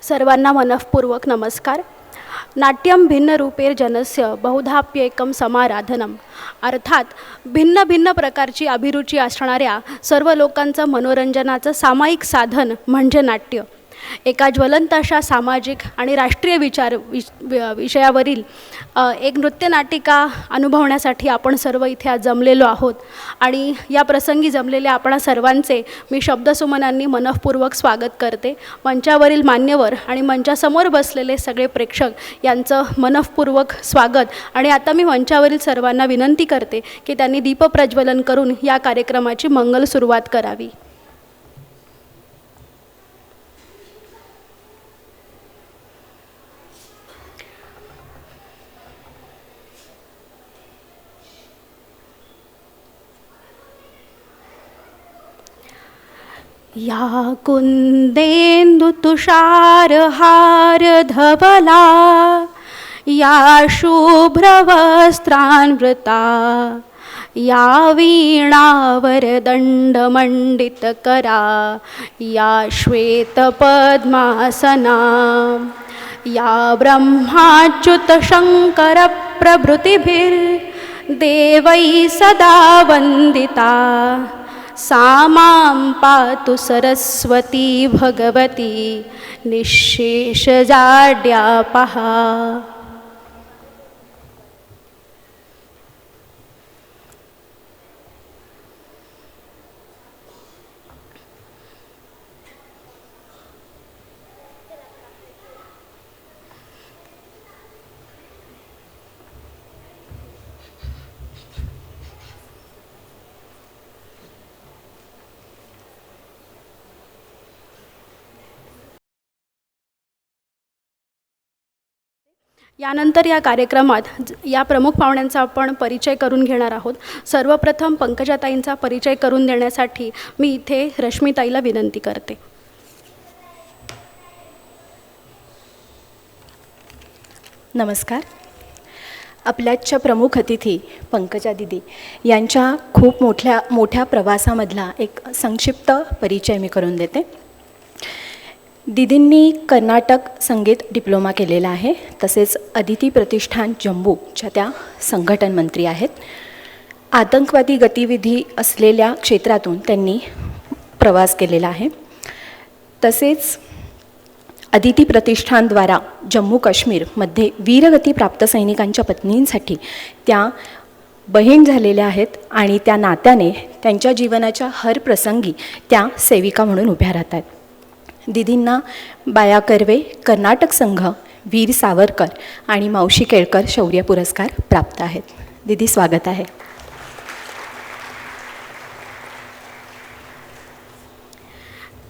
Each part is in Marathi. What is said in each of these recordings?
सर्वांना मनःपूर्वक नमस्कार. नाट्यम भिन्न रूपेर जनस्य बहुधाप्येकम समाराधनम. अर्थात भिन्न भिन्न प्रकारची अभिरुची असणाऱ्या सर्व लोकांचं मनोरंजनाचं सामायिक साधन म्हणजे नाट्य. एका ज्वलंत अशा सामाजिक आणि राष्ट्रीय विषयावरील एक नृत्यनाटिका अनुभवण्यासाठी आपण सर्व इथे आज जमलेलो आहोत. आणि या प्रसंगी जमलेल्या आपणा सर्वांचे मी शब्दसुमनांनी मनःपूर्वक स्वागत करते. मंचावरील मान्यवर आणि मंचासमोर बसलेले सगळे प्रेक्षक यांचं मनःपूर्वक स्वागत. आणि आता मी मंचावरील सर्वांना विनंती करते की त्यांनी दीपप्रज्वलन करून या कार्यक्रमाची मंगल सुरुवात करावी. या कुंदेन्दु तुषारहार धवला या शुभ्रवस्त्रान्वृता या वीणावरदण्डमण्डितकरा या श्वेतपद्मासना या ब्रह्माच्युतशङ्करप्रभृतिभिर्देवैः सदा वन्दिता सा मां पातु सरस्वती भगवती निःशेषजाड्यापहा. यानंतर या कार्यक्रमात या प्रमुख पाहुण्यांचा आपण परिचय करून घेणार आहोत. सर्वप्रथम पंकजाताईंचा परिचय करून देण्यासाठी मी इथे रश्मीताईला विनंती करते. नमस्कार. आपल्याच्या प्रमुख अतिथी पंकजा दिदी यांच्या खूप मोठ्या प्रवासामधला एक संक्षिप्त परिचय मी करून देते. दीदींनी कर्नाटक संगीत डिप्लोमा केलेला आहे. तसेच अदिती प्रतिष्ठान जम्बूच्या त्या संघटन मंत्री आहेत. आतंकवादी गतिविधी असलेल्या क्षेत्रातून त्यांनी प्रवास केलेला आहे. तसेच अदिती प्रतिष्ठानद्वारा जम्मू काश्मीरमध्ये वीरगती प्राप्त सैनिकांच्या पत्नींसाठी त्या बहीण झालेल्या आहेत आणि त्या नात्याने त्यांच्या जीवनाच्या हर प्रसंगी त्या सेविका म्हणून उभ्या राहतात. दीदींना बाया कर्वे, कर्नाटक संघ, वीर सावरकर आणि मावशी केळकर शौर्य पुरस्कार प्राप्त आहेत. दीदी, स्वागत आहे.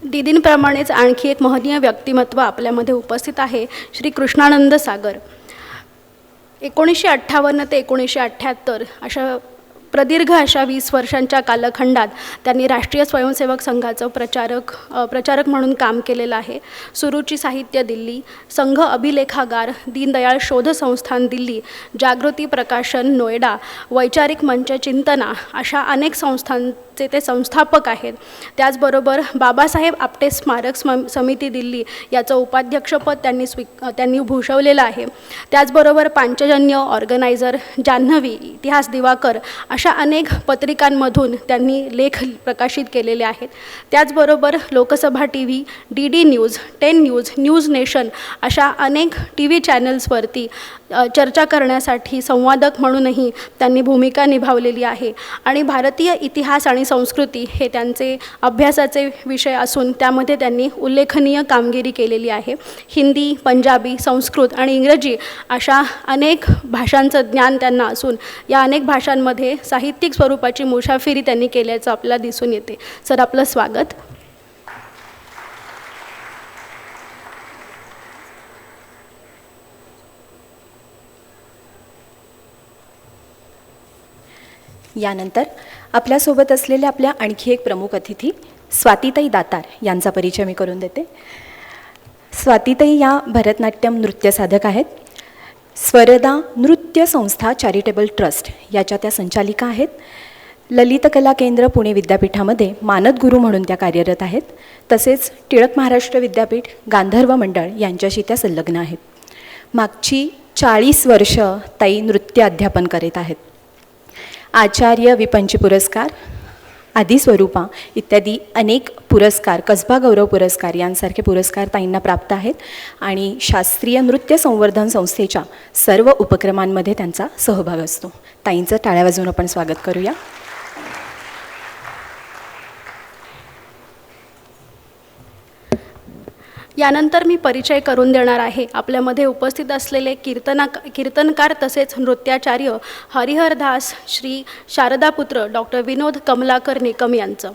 दीदींप्रमाणेच आणखी एक महनीय व्यक्तिमत्व आपल्यामध्ये उपस्थित आहे. श्री कृष्णानंद सागर. 1958 ते 1978 अशा प्रदीर्घ अशा 20 वर्षांच्या कालखंडात त्यांनी राष्ट्रीय स्वयंसेवक संघाचं प्रचारक म्हणून काम केलेलं आहे. सुरुची साहित्य दिल्ली, संघ अभिलेखागार, दीनदयाळ शोध संस्थान दिल्ली, जागृती प्रकाशन नोएडा, वैचारिक मंच चिंतना अशा अनेक संस्थांचे ते संस्थापक आहेत. त्याचबरोबर बाबासाहेब आपटे स्मारक समिती दिल्ली याचं उपाध्यक्षपद त्यांनी भूषवलेलं आहे. त्याचबरोबर पांचजन्य, ऑर्गनायझर, जान्हवी, इतिहास दिवाकर अशा अनेक पत्रिकांमधून त्यांनी लेख प्रकाशित केलेले आहेत. त्याचबरोबर Lok Sabha TV, DD news, 10 news, news nation अशा अनेक TV चॅनल्सवरती चर्चा करण्यासाठी संवादक म्हणूनही त्यांनी भूमिका निभावलेली आहे. आणि भारतीय इतिहास आणि संस्कृती हे त्यांचे अभ्यासाचे विषय असून त्यामध्ये त्यांनी उल्लेखनीय कामगिरी केलेली आहे. हिंदी, पंजाबी, संस्कृत आणि इंग्रजी अशा अनेक भाषांचं ज्ञान त्यांना असून या अनेक भाषांमध्ये साहित्यिक स्वरूपाची मुसाफिरी त्यांनी केल्याचं आपल्याला दिसून येते. सर, आपलं स्वागत. यानंतर आपल्यासोबत असलेल्या आपल्या आणखी एक प्रमुख अतिथी स्वातीताई दातार यांचा परिचय मी करून देते. स्वातीताई या भरतनाट्यम नृत्य साधक आहेत. स्वरदा नृत्य संस्था चॅरिटेबल ट्रस्ट याच्या त्या संचालिका आहेत. ललित कला केंद्र पुणे विद्यापीठामध्ये मानद गुरू म्हणून त्या कार्यरत आहेत. तसेच टिळक महाराष्ट्र विद्यापीठ, गांधर्व मंडळ यांच्याशी त्या संलग्न आहेत. मागची 40 वर्ष ताई नृत्य अध्यापन करीत आहेत. आचार्य विपंची पुरस्कार, आदी स्वरूपा इत्यादी अनेक पुरस्कार, कसबा गौरव पुरस्कार यांसारखे पुरस्कार ताईंना प्राप्त आहेत आणि शास्त्रीय नृत्य संवर्धन संस्थेच्या सर्व उपक्रमांमध्ये त्यांचा सहभाग असतो. ताईंचं टाळ्या वाजवून आपण स्वागत करूया. यानंतर मी परिचय करून देणार आहे. आपल्यामध्ये उपस्थित असलेले कीर्तनकार तसेच नृत्याचार्य हरिहरदास श्री शारदापुत्र डॉक्टर विनोद कमलाकर निकम यांचं.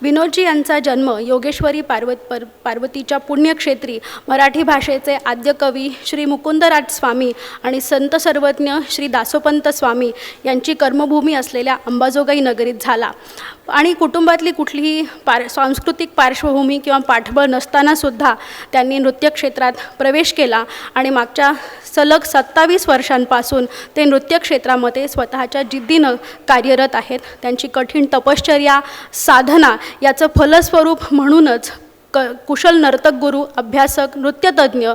विनोदजी यांचा जन्म योगेश्वरी पार्वतीच्या पुण्यक्षेत्री मराठी भाषेचे आद्य कवी श्री मुकुंदराज स्वामी आणि संत सर्वज्ञ श्री दासोपंत स्वामी यांची कर्मभूमी असलेल्या अंबाजोगाई नगरीत झाला आणि कुटुंबातली कुठलीही सांस्कृतिक पार्श्वभूमी किंवा पाठबळ नसतानासुद्धा त्यांनी नृत्य क्षेत्रात प्रवेश केला आणि मागच्या सलग 27 वर्षांपासून ते नृत्य क्षेत्रामध्ये स्वतःच्या जिद्दीनं कार्यरत आहेत. त्यांची कठीण तपश्चर्या, साधना याचं फलस्वरूप म्हणूनच कुशल नर्तक गुरु, अभ्यासक, नृत्यतज्ञ,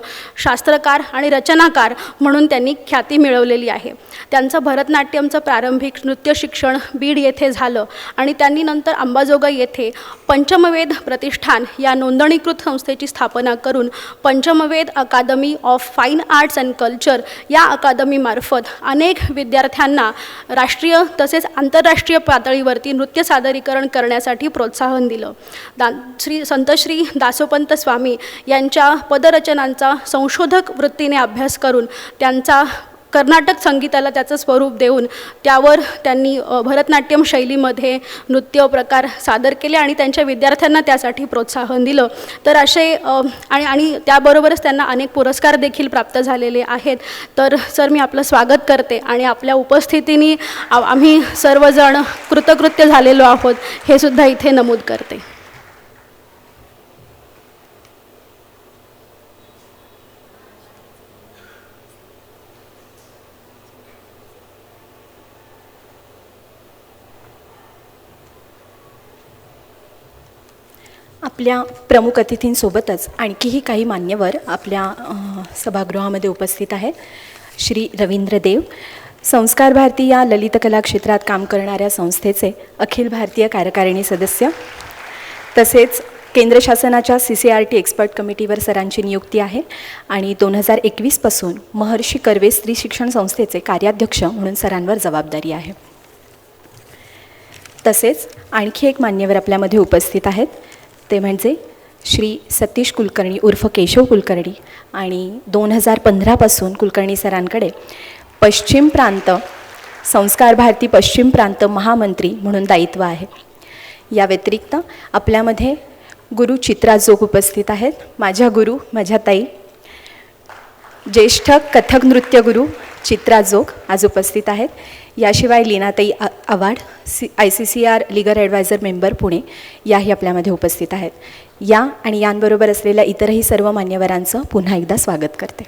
शास्त्रकार आणि रचनाकार म्हणून त्यांनी ख्याती मिळवलेली आहे. त्यांचं भरतनाट्यमचं प्रारंभिक नृत्य शिक्षण बीड येथे झालं आणि त्यांनी नंतर अंबाजोगाई येथे पंचमवेद प्रतिष्ठान या नोंदणीकृत संस्थेची स्थापना करून Panchamved academy of fine arts and culture या अकादमीमार्फत अनेक विद्यार्थ्यांना राष्ट्रीय तसेच आंतरराष्ट्रीय पातळीवरती नृत्य सादरीकरण करण्यासाठी प्रोत्साहन दिलं. संतश्री दासोपंत स्वामी यांच्या पदरचनांचा संशोधक वृत्तीने अभ्यास करून त्यांचा कर्नाटक संगीताला त्याचं स्वरूप देऊन त्यावर त्यांनी भरतनाट्यम शैलीमध्ये नृत्य प्रकार सादर केले आणि त्यांच्या विद्यार्थ्यांना त्यासाठी प्रोत्साहन दिलं. तर असे आणि त्याबरोबरच त्यांना अनेक पुरस्कार देखील प्राप्त झालेले आहेत. तर सर, मी आपलं स्वागत करते आणि आपल्या उपस्थितीने आम्ही सर्वजण कृतकृत्य झालेलो आहोत हे सुद्धा इथे नमूद करते. आपल्या प्रमुख अतिथींसोबतच आणखीही काही मान्यवर आपल्या सभागृहामध्ये उपस्थित आहेत. श्री रवींद्र देव, संस्कार भारती या ललित कला क्षेत्रात काम करणाऱ्या संस्थेचे अखिल भारतीय कार्यकारिणी सदस्य, तसेच केंद्र शासनाच्या CCRT एक्सपर्ट कमिटीवर सरांची नियुक्ती आहे आणि 2021 पासून महर्षी कर्वे स्त्री शिक्षण संस्थेचे कार्याध्यक्ष म्हणून सरांवर जबाबदारी आहे. तसेच आणखी एक मान्यवर आपल्यामध्ये उपस्थित आहेत, ते म्हणजे श्री सतीश कुलकर्णी उर्फ केशव कुलकर्णी आणि 2015 पासून कुलकर्णी सरांकडे पश्चिम प्रांत संस्कार भारती पश्चिम प्रांत महामंत्री म्हणून दायित्व आहे. या व्यतिरिक्त आपल्यामध्ये गुरु चित्रा जोग उपस्थित आहेत. माझ्या गुरु, माझ्या ताई, ज्येष्ठ कथक नृत्य गुरु चित्रा जोग आज उपस्थित आहेत. याशिवाय Leenatai Awhad, ICCR legal adviser member Pune, याही आपल्यामध्ये उपस्थित आहेत. या आणि यांबरोबर असलेल्या इतरही सर्व मान्यवरांचं पुन्हा एकदा स्वागत करते.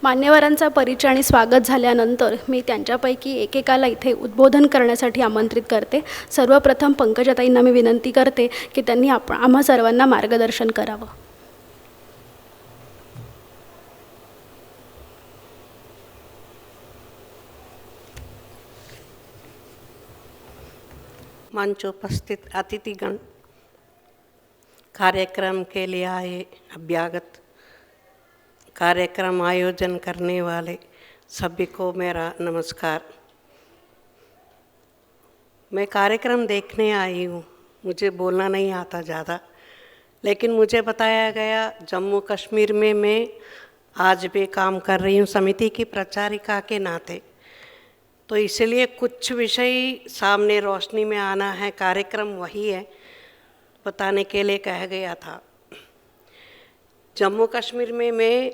मान्यवरांचा परिचय आणि स्वागत झाल्यानंतर मी त्यांच्यापैकी एकेकाला इथे उद्बोधन करण्यासाठी आमंत्रित करते. सर्वप्रथम पंकजाताईंना मी विनंती करते की त्यांनी आम्हा सर्वांना मार्गदर्शन करावं. मंच उपस्थित अतिथिगण, कार्यक्रम के लिए आए अभ्यागत, कार्यक्रम आयोजन करने वाले सभी को मेरा नमस्कार. मैं कार्यक्रम देखने आई हूँ. मुझे बोलना नहीं आता ज़्यादा, लेकिन मुझे बताया गया जम्मू कश्मीर में मैं आज भी काम कर रही हूँ समिति की प्रचारिका के नाते, तो इसलिए कुछ विषय सामने रोशनी में आना है. कार्यक्रम वही है, बताने के लिए कहा गया था. जम्मू कश्मीर में मैं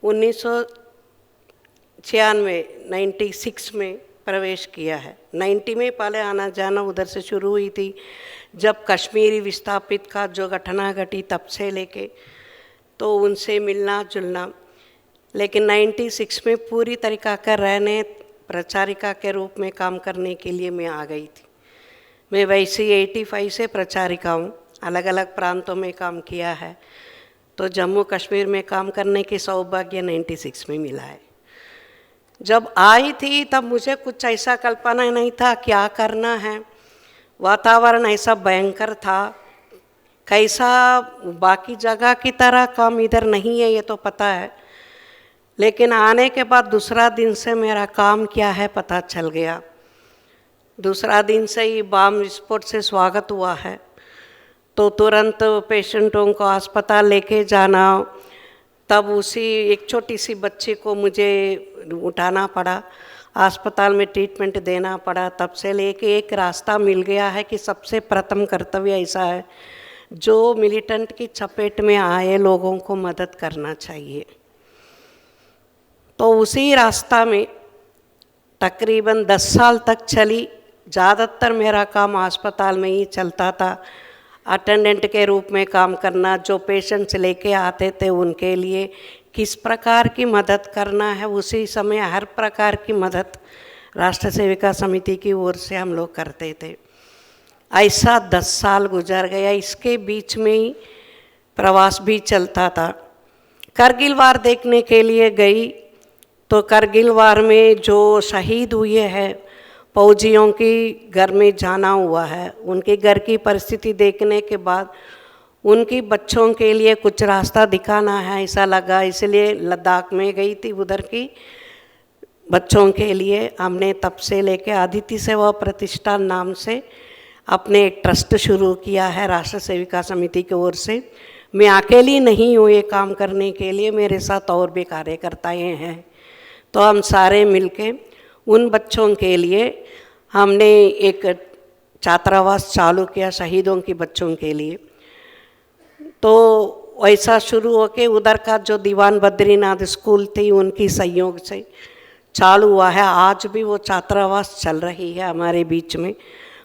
1996 में प्रवेश किया है. 90 में पहले आना जाना उधर से शुरू हुई थी, जब कश्मीरी विस्थापित का जो घटना घटी तब से लेके तो उनसे मिलना जुलना. लेकिन 96 में पूरी तरीका कर रहने प्रचारिका के रूप में काम करने के लिए मैं आ गई थी। मैं वैसे 85 से प्रचारिका हूँ, अलग अलग प्रांतों में काम किया है, तो जम्मू कश्मीर में काम करने की सौभाग्य 96 में मिला है। जब आई थी तब मुझे कुछ ऐसा कल्पना नहीं था क्या करना है, वातावरण ऐसा भयंकर था, कैसा बाकी जगह की तरह काम इधर नहीं है ये तो पता है, लेकिन आने के बाद दूसरा दिन से मेरा काम क्या है पता चल गया। दूसरा दिन से ही बम विस्फोट से स्वागत हुआ है, तो तुरंत पेशेंटों को अस्पताल लेके जाना, तब उसी एक छोटी सी बच्ची को मुझे उठाना पड़ा, अस्पताल में ट्रीटमेंट देना पड़ा। तब से लेके एक रास्ता मिल गया है कि सबसे प्रथम कर्तव्य ऐसा है जो मिलिटेंट की चपेट में आए लोगों को मदद करना चाहिए। तो उसी रास्ता में तकरीबन 10 साल तक चली। ज़्यादातर मेरा काम अस्पताल में ही चलता था, अटेंडेंट के रूप में काम करना, जो पेशेंट्स लेके आते थे उनके लिए किस प्रकार की मदद करना है, उसी समय हर प्रकार की मदद राष्ट्र सेविका समिति की ओर से हम लोग करते थे। ऐसा 10 साल गुजर गया। इसके बीच में ही प्रवास भी चलता था। करगिल वार देखने के लिए गई, तो करगिल वार में जो शहीद हुए हैं फौजियों की घर में जाना हुआ है, उनके घर की परिस्थिति देखने के बाद उनकी बच्चों के लिए कुछ रास्ता दिखाना है ऐसा लगा, इसलिए लद्दाख में गई थी। उधर की बच्चों के लिए हमने तब से लेके अदिति सेवा प्रतिष्ठान नाम से अपने एक ट्रस्ट शुरू किया है राष्ट्र सेविका समिति की ओर से। मैं अकेली नहीं हूँ ये काम करने के लिए, मेरे साथ और भी कार्यकर्ताएँ हैं। तो हम सारे मिलके उन बच्चों के लिए हमने एक छात्रावास चालू किया शहीदों की बच्चों के लिए। तो वैसा शुरू होके उधर का जो दीवान बद्रीनाथ स्कूल थी उनकी सहयोग से चालू हुआ है। आज भी वो छात्रावास चल रही है हमारे बीच में।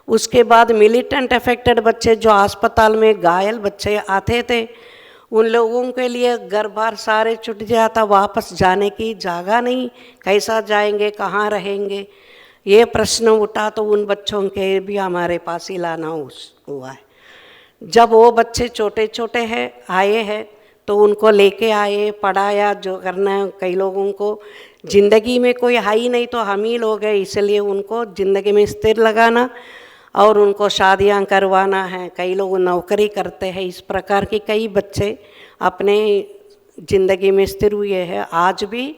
उसके बाद मिलिटेंट अफेक्टेड बच्चे जो अस्पताल में घायल बच्चे आते थे, उन लोगों के लिए घर बार सारे छूट जाता, वापस जाने की जगह नहीं, कैसा जाएंगे, कहाँ रहेंगे, ये प्रश्न उठा। तो उन बच्चों के भी हमारे पास ही लाना हुआ है। जब वो बच्चे छोटे छोटे हैं आए हैं तो उनको लेके आए, पढ़ाया, जो करना है। कई लोगों को ज़िंदगी में कोई है ही नहीं तो हम ही लोग हैं, इसलिए उनको ज़िंदगी में स्थिर लगाना और उनको शादियां करवाना है। कई लोग नौकरी करते हैं, इस प्रकार के कई बच्चे अपने ज़िंदगी में स्थिर हुए हैं। आज भी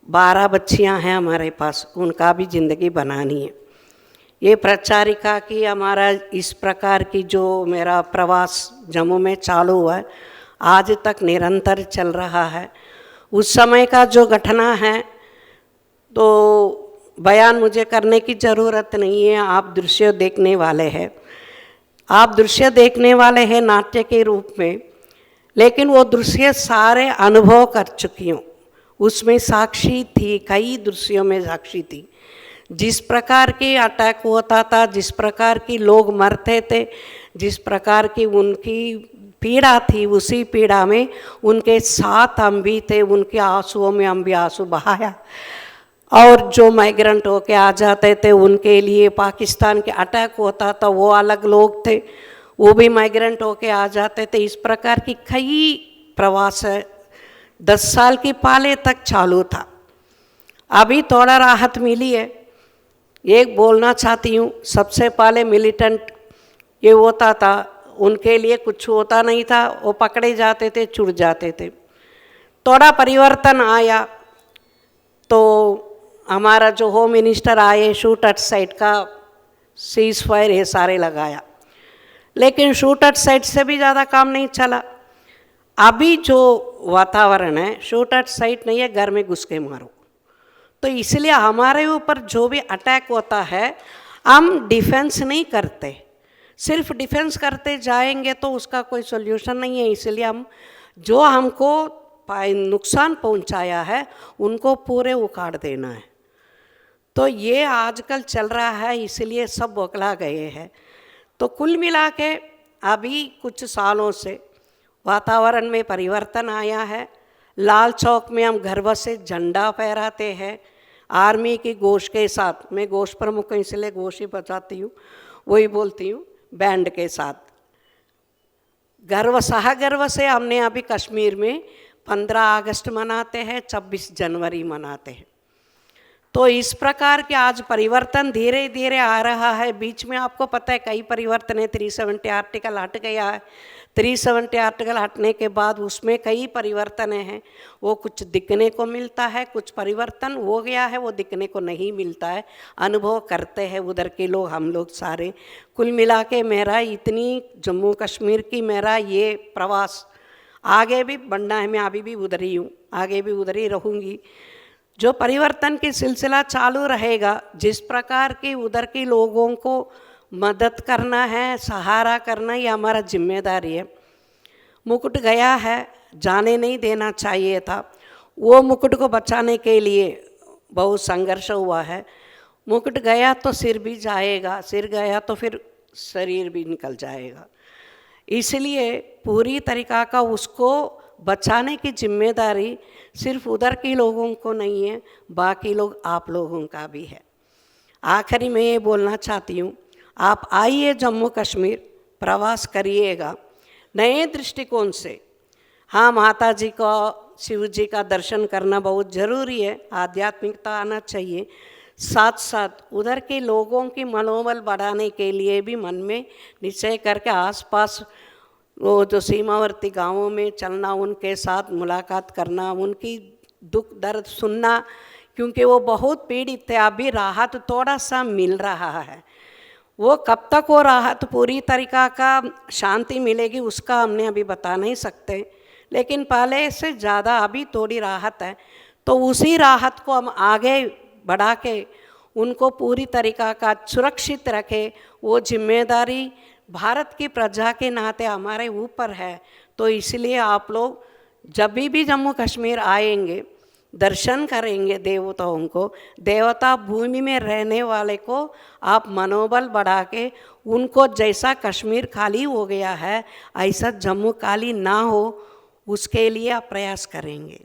12 बच्चियां हैं हमारे पास, उनका भी ज़िंदगी बनानी है। ये प्रचारिका की हमारा इस प्रकार की जो मेरा प्रवास जम्मू में चालू हुआ है, आज तक निरंतर चल रहा है। उस समय का जो घटना है तो बयान मुझे करने की ज़रूरत नहीं है, आप दृश्य देखने वाले हैं। आप दृश्य देखने वाले हैं नाट्य के रूप में, लेकिन वो दृश्य सारे अनुभव कर चुकी हूँ। उसमें साक्षी थी, कई दृश्यों में साक्षी थी। जिस प्रकार की अटैक होता था, जिस प्रकार की लोग मरते थे, जिस प्रकार की उनकी पीड़ा थी, उसी पीड़ा में उनके साथ हम भी थे। उनके आंसुओं में हम भी आंसू बहाया। और जो माइग्रेंट होके आ जाते थे उनके लिए पाकिस्तान के अटैक होता था, वो अलग लोग थे, वो भी माइग्रेंट होके आ जाते थे। इस प्रकार की कई प्रवास है, 10 साल की पहले तक चालू था। अभी थोड़ा राहत मिली है। एक बोलना चाहती हूँ, सबसे पहले मिलिटेंट ये होता था, उनके लिए कुछ होता नहीं था, वो पकड़े जाते थे, छूट जाते थे। थोड़ा परिवर्तन आया तो हमारा जो होम मिनिस्टर आए, शूट एट साइट का सीज फायर ये सारे लगाया, लेकिन शूट एट साइट से भी ज़्यादा काम नहीं चला। अभी जो वातावरण है, शूट एट साइट नहीं है, घर में घुस के मारो। तो इसलिए हमारे ऊपर जो भी अटैक होता है, हम डिफेंस नहीं करते, सिर्फ डिफेंस करते जाएंगे तो उसका कोई सोल्यूशन नहीं है। इसलिए हम जो हमको नुकसान पहुंचाया है उनको पूरे उखाड़ देना है। तो ये आजकल चल रहा है, इसलिए सब बौखला गए हैं। तो कुल मिला के अभी कुछ सालों से वातावरण में परिवर्तन आया है, लाल चौक में हम गर्व से झंडा फहराते हैं आर्मी की घोष के साथ। मैं घोष प्रमुख हूँ इसलिए घोष ही बजाती हूँ, वही बोलती हूँ, बैंड के साथ। गर्व से हमने अभी कश्मीर में 15 अगस्त मनाते हैं, 26 जनवरी मनाते हैं। तो इस प्रकार के आज परिवर्तन धीरे धीरे आ रहा है। बीच में आपको पता है कई परिवर्तन है, 370 आर्टिकल हट गया है। 370 आर्टिकल हटने के बाद उसमें कई परिवर्तन हैं, वो कुछ दिखने को मिलता है, कुछ परिवर्तन हो गया है वो दिखने को नहीं मिलता है। अनुभव करते हैं उधर के लोग, हम लोग सारे। कुल मिला के मेरा इतनी जम्मू कश्मीर की मेरा ये प्रवास आगे भी बढ़ना है। मैं अभी भी उधर ही हूँ, आगे भी उधर ही रहूँगी। जो परिवर्तन की सिलसिला चालू रहेगा, जिस प्रकार की उधर के लोगों को मदद करना है, सहारा करना, ये हमारा जिम्मेदारी है। मुकुट गया है, जाने नहीं देना चाहिए था। वो मुकुट को बचाने के लिए बहुत संघर्ष हुआ है। मुकुट गया तो सिर भी जाएगा, सिर गया तो फिर शरीर भी निकल जाएगा। इसलिए पूरी तरीका का उसको बचाने की जिम्मेदारी सिर्फ उधर के लोगों को नहीं है, बाकी लोग आप लोगों का भी है। आखिरी में ये बोलना चाहती हूँ, आप आइए जम्मू कश्मीर, प्रवास करिएगा नए दृष्टिकोण से। हाँ, माता जी को, शिव जी का दर्शन करना बहुत ज़रूरी है, आध्यात्मिकता आना चाहिए। साथ साथ उधर के लोगों की मनोबल बढ़ाने के लिए भी मन में निश्चय करके आसपास वो जो सीमावर्ती गांवों में चलना, उनके साथ मुलाकात करना, उनकी दुख दर्द सुनना, क्योंकि वो बहुत पीड़ित थे। अभी राहत थोड़ा सा मिल रहा है, वो कब तक वो राहत पूरी तरीका का शांति मिलेगी उसका हमने अभी बता नहीं सकते, लेकिन पहले से ज़्यादा अभी थोड़ी राहत है। तो उसी राहत को हम आगे बढ़ा के उनको पूरी तरीका का सुरक्षित रखें, वो जिम्मेदारी भारत की प्रजा के नाते हमारे ऊपर है। तो इसलिए आप लोग जब भी जम्मू कश्मीर आएंगे, दर्शन करेंगे देवताओं को, देवता भूमि में रहने वाले को आप मनोबल बढ़ा के उनको, जैसा कश्मीर खाली हो गया है ऐसा जम्मू खाली ना हो, उसके लिए आप प्रयास करेंगे।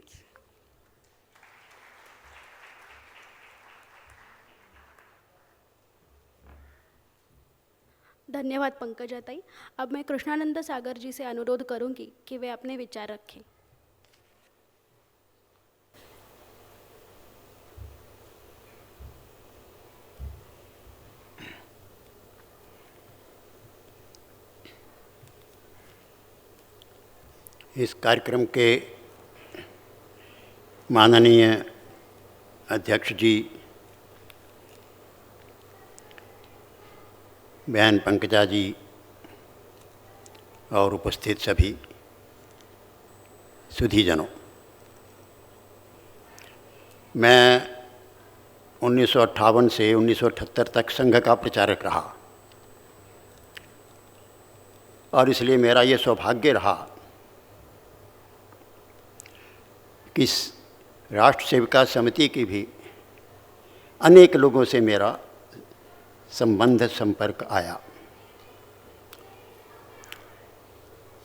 धन्यवाद पंकजाताई। अब मैं कृष्णानंद सागर जी से अनुरोध करूंगी कि वे अपने विचार रखें। इस कार्यक्रम के माननीय अध्यक्ष जी, बहन पंकजा जी और उपस्थित सभी सुधीजनों, मैं 1958 से 1978 तक संघ का प्रचारक रहा और इसलिए मेरा ये सौभाग्य रहा कि इस राष्ट्र सेविका समिति की भी अनेक लोगों से मेरा संबंध संपर्क आया।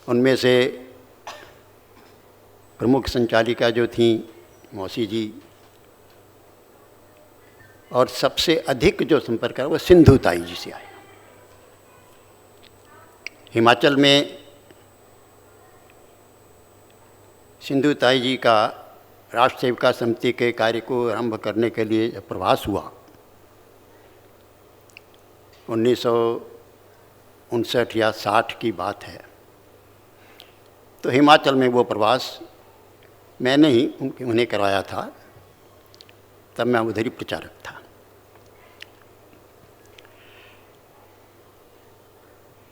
उनमें से प्रमुख संचालिका जो थी मौसी जी, और सबसे अधिक जो संपर्क है वो सिंधु ताई जी से आया। हिमाचल में सिंधु ताई जी का राष्ट्र सेविका समिति के कार्य को आरंभ करने के लिए जब प्रवास हुआ 1959 या 60 की बात है, तो हिमाचल में वो प्रवास मैंने ही उन्हें करवाया था। तब मैं उधर ही प्रचारक था।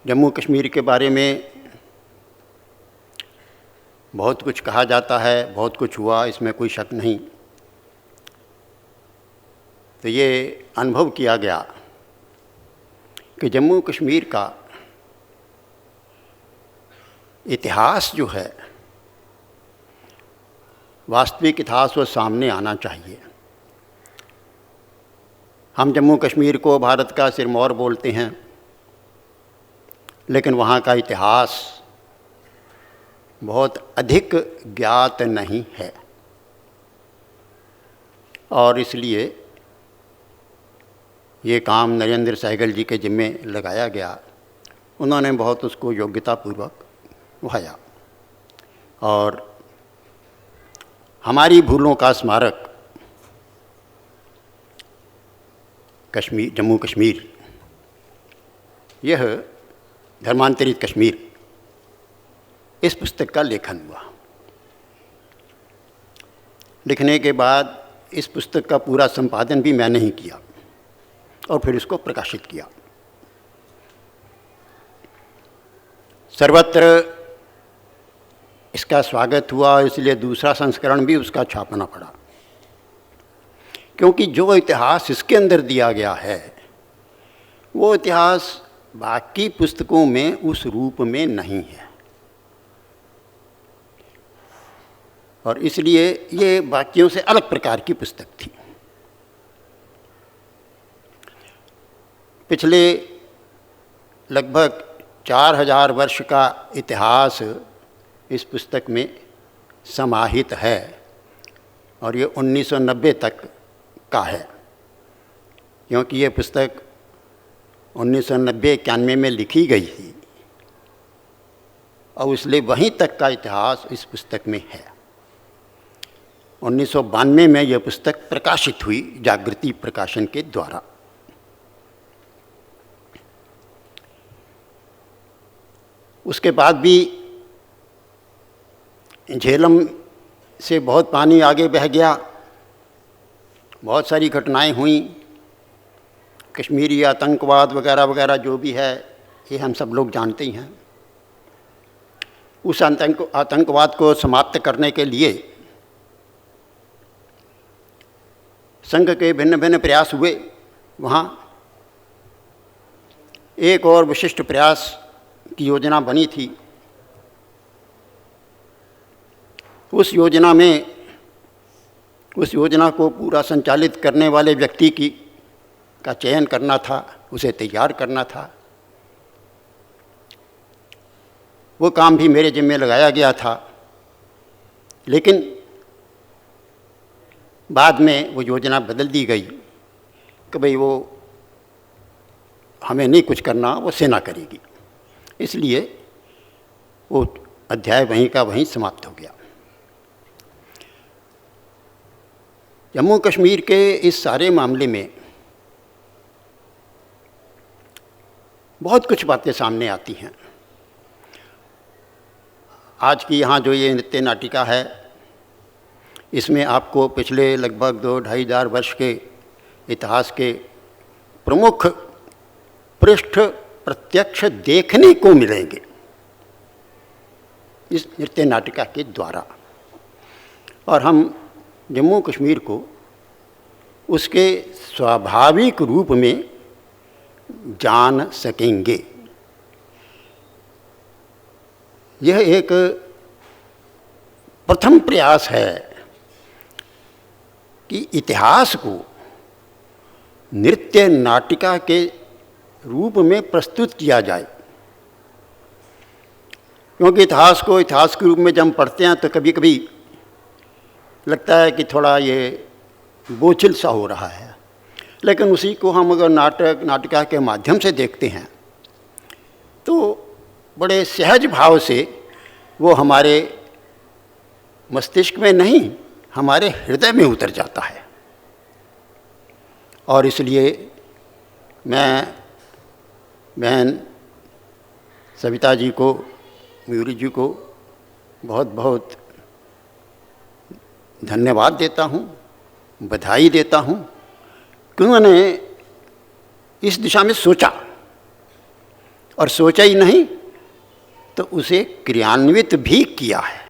जम्मू कश्मीर के बारे में बहुत कुछ कहा जाता है, बहुत कुछ हुआ, इसमें कोई शक नहीं। तो ये अनुभव किया गया कि जम्मू कश्मीर का इतिहास जो है, वास्तविक इतिहास वो सामने आना चाहिए। हम जम्मू कश्मीर को भारत का सिरमौर बोलते हैं, लेकिन वहाँ का इतिहास बहुत अधिक ज्ञात नहीं है, और इसलिए ये काम नरेंद्र सहगल जी के जिम्मे लगाया गया। उन्होंने बहुत उसको योग्यतापूर्वक उठाया, और हमारी भूलों का स्मारक कश्मीर, जम्मू कश्मीर, यह धर्मांतरित कश्मीर, इस पुस्तक का लेखन हुआ। लिखने के बाद इस पुस्तक का पूरा संपादन भी मैंने ही किया और फिर इसको प्रकाशित किया। सर्वत्र इसका स्वागत हुआ, इसलिए दूसरा संस्करण भी उसका छापना पड़ा, क्योंकि जो इतिहास इसके अंदर दिया गया है वो इतिहास बाकी पुस्तकों में उस रूप में नहीं है, और इसलिए ये बाकियों से अलग प्रकार की पुस्तक थी। पिछले लगभग 4000 वर्ष का इतिहास इस पुस्तक में समाहित है, और ये 1990 तक का है, क्योंकि ये पुस्तक 1990-91 में लिखी गई थी, और इसलिए वहीं तक का इतिहास इस पुस्तक में है। 1992 में यह पुस्तक प्रकाशित हुई जागृति प्रकाशन के द्वारा। उसके बाद भी झेलम से बहुत पानी आगे बह गया, बहुत सारी घटनाएं हुई, कश्मीरी आतंकवाद वगैरह वगैरह जो भी है ये हम सब लोग जानते ही हैं। उस आतंकवाद को समाप्त करने के लिए संघ के भिन्न भिन्न प्रयास हुए। वहाँ एक और विशिष्ट प्रयास की योजना बनी थी। उस योजना को पूरा संचालित करने वाले व्यक्ति का चयन करना था, उसे तैयार करना था। वो काम भी मेरे जिम्मे लगाया गया था, लेकिन बाद में वो योजना बदल दी गई कि भाई वो हमें नहीं कुछ करना, वो सेना करेगी। इसलिए वो अध्याय वहीं का वहीं समाप्त हो गया। जम्मू कश्मीर के इस सारे मामले में बहुत कुछ बातें सामने आती हैं। आज की यहाँ जो ये नृत्य नाटिका है, इसमें आपको पिछले लगभग 2-2.5 वर्ष के इतिहास के प्रमुख पृष्ठ प्रत्यक्ष देखने को मिलेंगे इस नृत्य नाटिका के द्वारा, और हम जम्मू कश्मीर को उसके स्वाभाविक रूप में जान सकेंगे। यह एक प्रथम प्रयास है कि इतिहास को नृत्य नाटिका के रूप में प्रस्तुत किया जाए, क्योंकि इतिहास को इतिहास के रूप में जब हम पढ़ते हैं तो कभी कभी लगता है कि थोड़ा ये बोझिल सा हो रहा है, लेकिन उसी को हम अगर नाटिका के माध्यम से देखते हैं तो बड़े सहज भाव से वो हमारे मस्तिष्क में नहीं, हमारे हृदय में उतर जाता है। और इसलिए मैं बहन सविता जी को, मयूरी जी को बहुत बहुत धन्यवाद देता हूँ, बधाई देता हूँ कि उन्होंने इस दिशा में सोचा, और सोचा ही नहीं तो उसे क्रियान्वित भी किया है।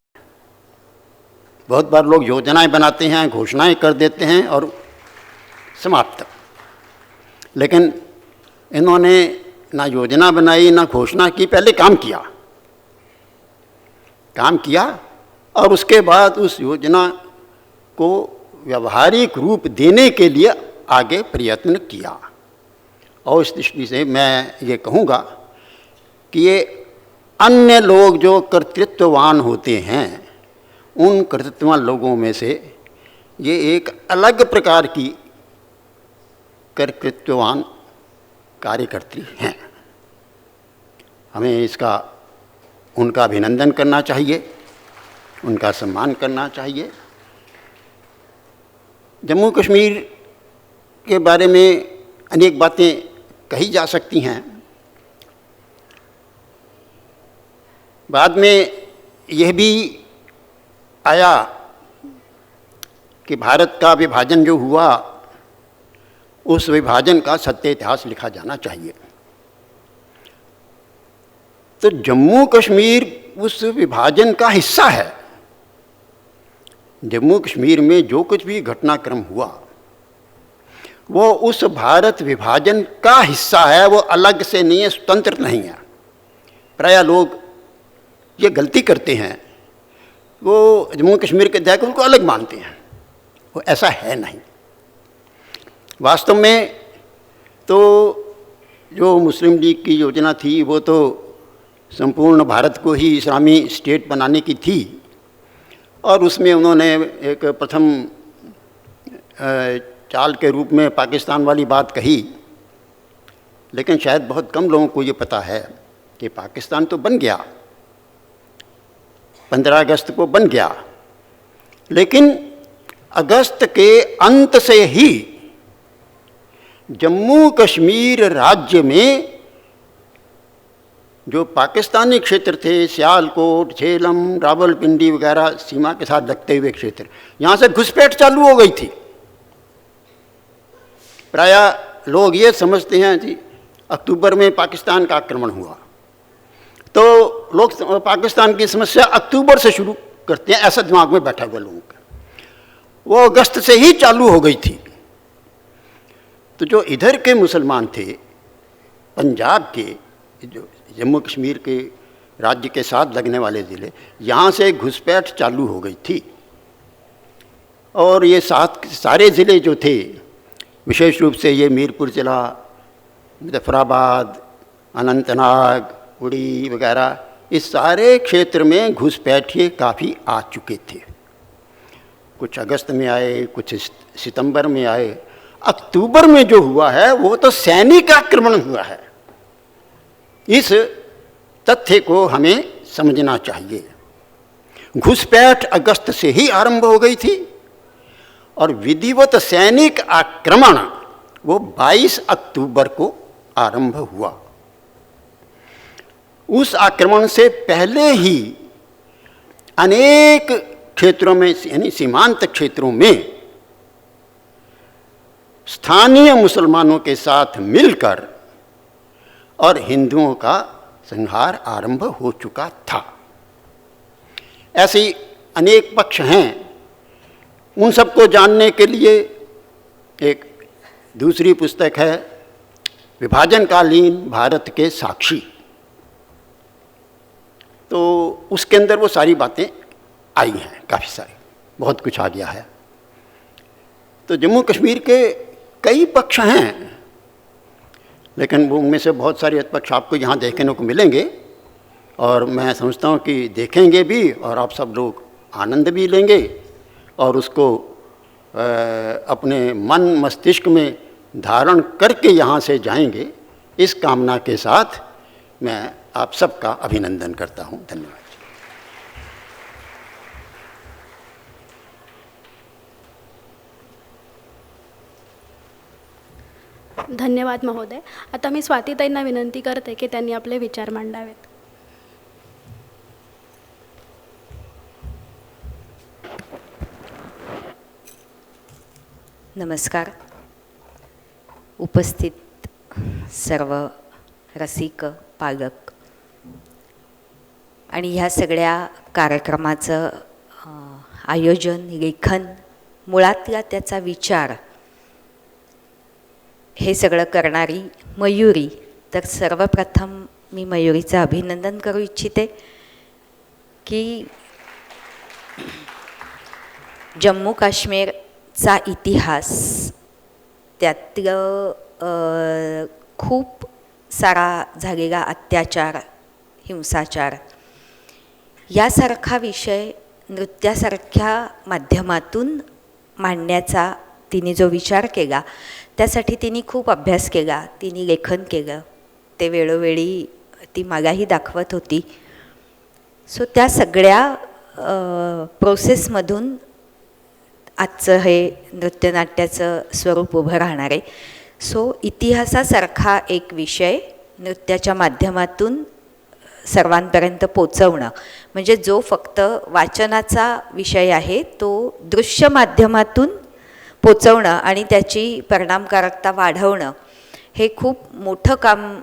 बहुत बार लोग योजनाएं बनाते हैं, घोषणाएं कर देते हैं और समाप्त, लेकिन इन्होंने ना योजना बनाई ना घोषणा की, पहले काम किया और उसके बाद उस योजना को व्यवहारिक रूप देने के लिए आगे प्रयत्न किया। और इस दृष्टि से मैं ये कहूँगा कि ये अन्य लोग जो कर्तृत्ववान होते हैं उन कर्तृत्ववान लोगों में से ये एक अलग प्रकार की कर्तृत्ववान कार्यकर्त्री हैं। हमें इसका उनका अभिनंदन करना चाहिए, उनका सम्मान करना चाहिए। जम्मू कश्मीर के बारे में अनेक बातें कही जा सकती हैं। बाद में यह भी आया कि भारत का विभाजन जो हुआ उस विभाजन का सत्य इतिहास लिखा जाना चाहिए। तो जम्मू कश्मीर उस विभाजन का हिस्सा है। जम्मू कश्मीर में जो कुछ भी घटनाक्रम हुआ वो उस भारत विभाजन का हिस्सा है, वो अलग से नहीं है, स्वतंत्र नहीं है। प्रायः लोग ये गलती करते हैं, वो जम्मू कश्मीर के दायरे को अलग मानते हैं, वो ऐसा है नहीं। वास्तव में तो जो मुस्लिम लीग की योजना थी वो तो संपूर्ण भारत को ही इस्लामी स्टेट बनाने की थी, और उसमें उन्होंने एक प्रथम चाल के रूप में पाकिस्तान वाली बात कही। लेकिन शायद बहुत कम लोगों को ये पता है कि पाकिस्तान तो बन गया, 15 अगस्त को बन गया, लेकिन अगस्त के अंत से ही जम्मू कश्मीर राज्य में जो पाकिस्तानी क्षेत्र थे, सियालकोट, झेलम, रावलपिंडी वगैरह सीमा के साथ लगते हुए क्षेत्र, यहाँ से घुसपैठ चालू हो गई थी। प्रायः लोग ये समझते हैं कि अक्टूबर में पाकिस्तान का आक्रमण हुआ, तो लोग पाकिस्तान की समस्या अक्टूबर से शुरू करते हैं, ऐसा दिमाग में बैठा हुआ लोगों का। वो अगस्त से ही चालू हो गई थी। तो जो इधर के मुसलमान थे, पंजाब के, जो जम्मू कश्मीर के राज्य के साथ लगने वाले ज़िले, यहाँ से घुसपैठ चालू हो गई थी। और ये सारे ज़िले जो थे, विशेष रूप से ये मीरपुर ज़िला, मुजफ्फराबाद, अनंतनाग, उड़ी वगैरह, इस सारे क्षेत्र में घुसपैठिए काफ़ी आ चुके थे। कुछ अगस्त में आए, कुछ सितंबर में आए। अक्टूबर में जो हुआ है वो तो सैनिक आक्रमण हुआ है। इस तथ्य को हमें समझना चाहिए। घुसपैठ अगस्त से ही आरंभ हो गई थी और विधिवत सैनिक आक्रमण वो 22 अक्टूबर को आरंभ हुआ। उस आक्रमण से पहले ही अनेक क्षेत्रों में, यानी सीमांत क्षेत्रों में, स्थानीय मुसलमानों के साथ मिलकर और हिंदुओं का संहार आरंभ हो चुका था। ऐसी अनेक पक्ष हैं। उन सबको जानने के लिए एक दूसरी पुस्तक है, विभाजनकालीन भारत के साक्षी। तो उसके अंदर वो सारी बातें आई हैं, काफ़ी सारी, बहुत कुछ आ गया है। तो जम्मू कश्मीर के कई पक्ष हैं, लेकिन उनमें से बहुत सारे पक्ष आपको यहाँ देखने को मिलेंगे, और मैं समझता हूँ कि देखेंगे भी, और आप सब लोग आनंद भी लेंगे, और उसको अपने मन मस्तिष्क में धारण करके यहाँ से जाएंगे। इस कामना के साथ मैं आप सबका अभिनंदन करता हूँ। धन्यवाद। धन्यवाद महोदय. आता मी स्वातीताईंना विनंती करते की त्यांनी आपले विचार मांडावेत. नमस्कार. उपस्थित सर्व रसिक, पालक आणि ह्या सगळ्या कार्यक्रमाचं आयोजन, लेखन, मुळातला त्याचा विचार हे सगळं करणारी मयुरी. तर सर्वप्रथम मी मयुरीचं अभिनंदन करू इच्छिते की जम्मू काश्मीरचा इतिहास, त्यातलं खूप सारा झालेला अत्याचार हिंसाचार यासारखा विषय नृत्यासारख्या माध्यमातून मांडण्याचा तिने जो विचार केला, त्यासाठी तिने खूप अभ्यास केला, तिने लेखन केलं, ते वेळोवेळी ती मलाही दाखवत होती. सो त्या सगळ्या प्रोसेसमधून आजचं हे नृत्यनाट्याचं स्वरूप उभं राहणार आहे. सो इतिहासासारखा एक विषय नृत्याच्या माध्यमातून सर्वांपर्यंत पोचवणं, म्हणजे जो फक्त वाचनाचा विषय आहे तो दृश्य माध्यमातून पोचवणं आणि त्याची परिणामकारकता वाढवणं, हे खूप मोठं काम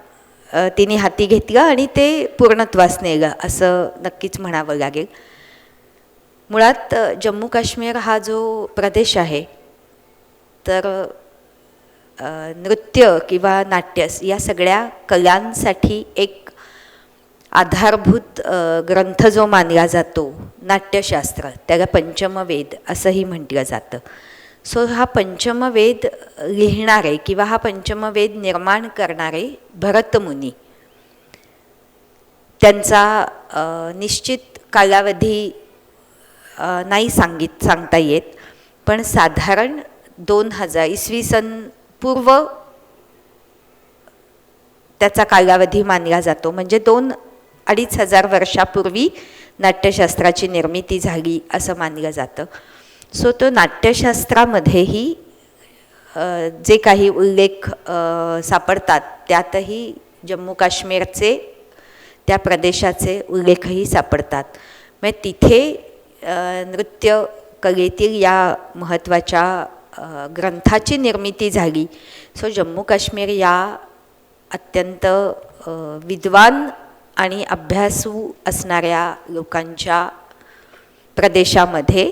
तिने हाती घेतलं आणि ते पूर्णत्वास नेलं असं नक्कीच म्हणावं लागेल. मुळात जम्मू काश्मीर हा जो प्रदेश आहे, तर नृत्य किंवा नाट्य या सगळ्या कलांसाठी एक आधारभूत ग्रंथ जो मानला जातो नाट्यशास्त्र, त्याला पंचमवेद असंही म्हटलं जातं. सो हा पंचमवेद लिहिणारे किंवा हा पंचमवेद निर्माण करणारे भरतमुनी, त्यांचा निश्चित कालावधी नाही सांगता येत, पण साधारण 2000 इसवी सन पूर्व त्याचा कालावधी मानला जातो. म्हणजे 2-2,500 वर्षापूर्वी नाट्यशास्त्राची निर्मिती झाली असं मानलं जातं. सो तो नाट्यशास्त्रामध्येही जे काही उल्लेख सापडतात त्यातही जम्मू काश्मीरचे, त्या प्रदेशाचे उल्लेखही सापडतात. म्हणजे तिथे नृत्य कलेतील या महत्त्वाच्या ग्रंथाची निर्मिती झाली. सो जम्मू काश्मीर या अत्यंत विद्वान आणि अभ्यासू असणाऱ्या लोकांच्या प्रदेशामध्ये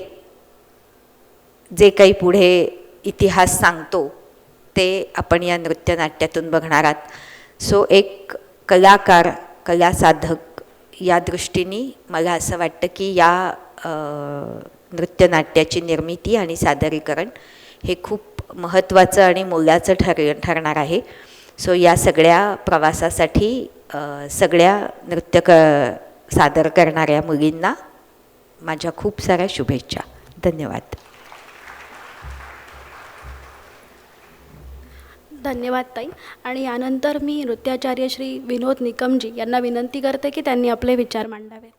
जे काही पुढे इतिहास सांगतो ते आपण या नृत्यनाट्यातून बघणार आहात. सो एक कलाकार, कलासाधक या दृष्टीने मला असं वाटतं की या नृत्यनाट्याची निर्मिती आणि सादरीकरण हे खूप महत्त्वाचं आणि मोलाचं ठरणार आहे. सो या सगळ्या प्रवासासाठी सगळ्या नृत्य सादर करणाऱ्या मुलींना माझ्या खूप साऱ्या शुभेच्छा. धन्यवाद. धन्यवाद ताई. आणि यानंतर मी नृत्याचार्य श्री विनोद निकमजी यांना विनंती करते की त्यांनी आपले विचार मांडावेत.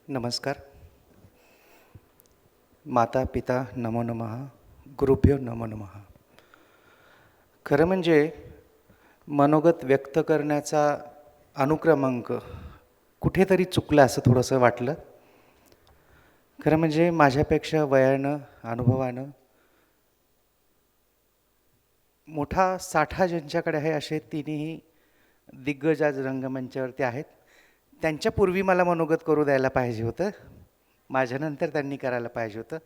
नमस्कार. माता पिता नमो नमः, गुरुभ्यो नमो नमः. खरं म्हणजे मनोगत व्यक्त करण्याचा अनुक्रमांक कुठेतरी चुकला असं थोडंसं वाटलं. खरं म्हणजे माझ्यापेक्षा वयानं, अनुभवानं मोठा साठा ज्यांच्याकडे आहे असे तिन्ही दिग्गज आज रंगमंचावरती आहेत. त्यांच्यापूर्वी मला मनोगत करू द्यायला पाहिजे होतं, माझ्यानंतर त्यांनी करायला पाहिजे होतं.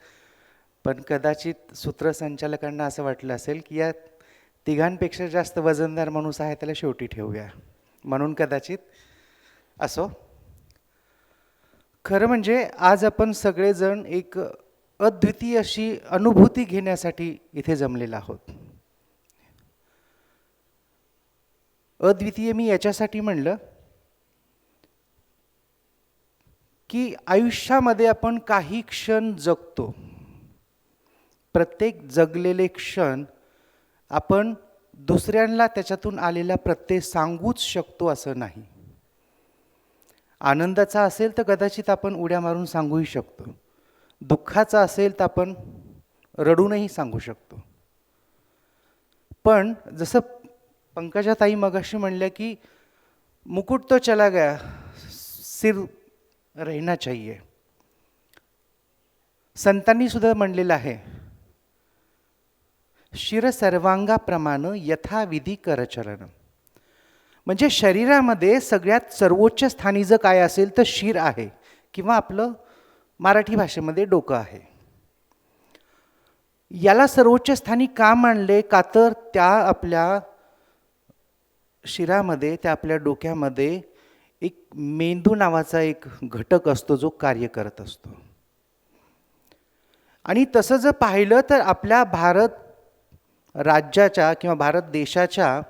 पण कदाचित सूत्रसंचालकांना असं वाटलं असेल की या तिघांपेक्षा जास्त वजनदार माणूस आहे त्याला शेवटी ठेवूया, म्हणून कदाचित असो. खरं म्हणजे आज आपण सगळेजण एक अद्वितीय अशी अनुभूती घेण्यासाठी इथे जमलेलो आहोत. अद्वितीय मी याच्यासाठी म्हणलं की आयुष्यामध्ये आपण काही क्षण जगतो, प्रत्येक जगलेले क्षण आपण दुसऱ्यांना त्याच्यातून आलेला प्रत्यय सांगूच शकतो असं नाही. आनंदाचा असेल तर कदाचित आपण उड्या मारून सांगूही शकतो, दुःखाचा असेल तर आपण रडूनही सांगू शकतो. पण जसं पंकजाताई मगाशी म्हणल्या की मुकुट तो चला गया, सिर रहना चाहिए. संतांनी सुद्धा म्हणलेलं आहे, शिर सर्वांगाप्रमाण यथाविधी करचरण. म्हणजे शरीरामध्ये सगळ्यात सर्वोच्च स्थानी जर काय असेल तर शिर आहे, किंवा आपलं मराठी भाषेमध्ये डोकं आहे. याला सर्वोच्च स्थानी का मानले? का तर त्या आपल्या शिरामध्ये, त्या आपल्या डोक्यामध्ये एक मेंदू नावाचा एक घटक असतो जो कार्य करत असतो. आणि तसं जर पाहिलं तर आपल्या भारत राज्याच्या किंवा भारत देशाच्या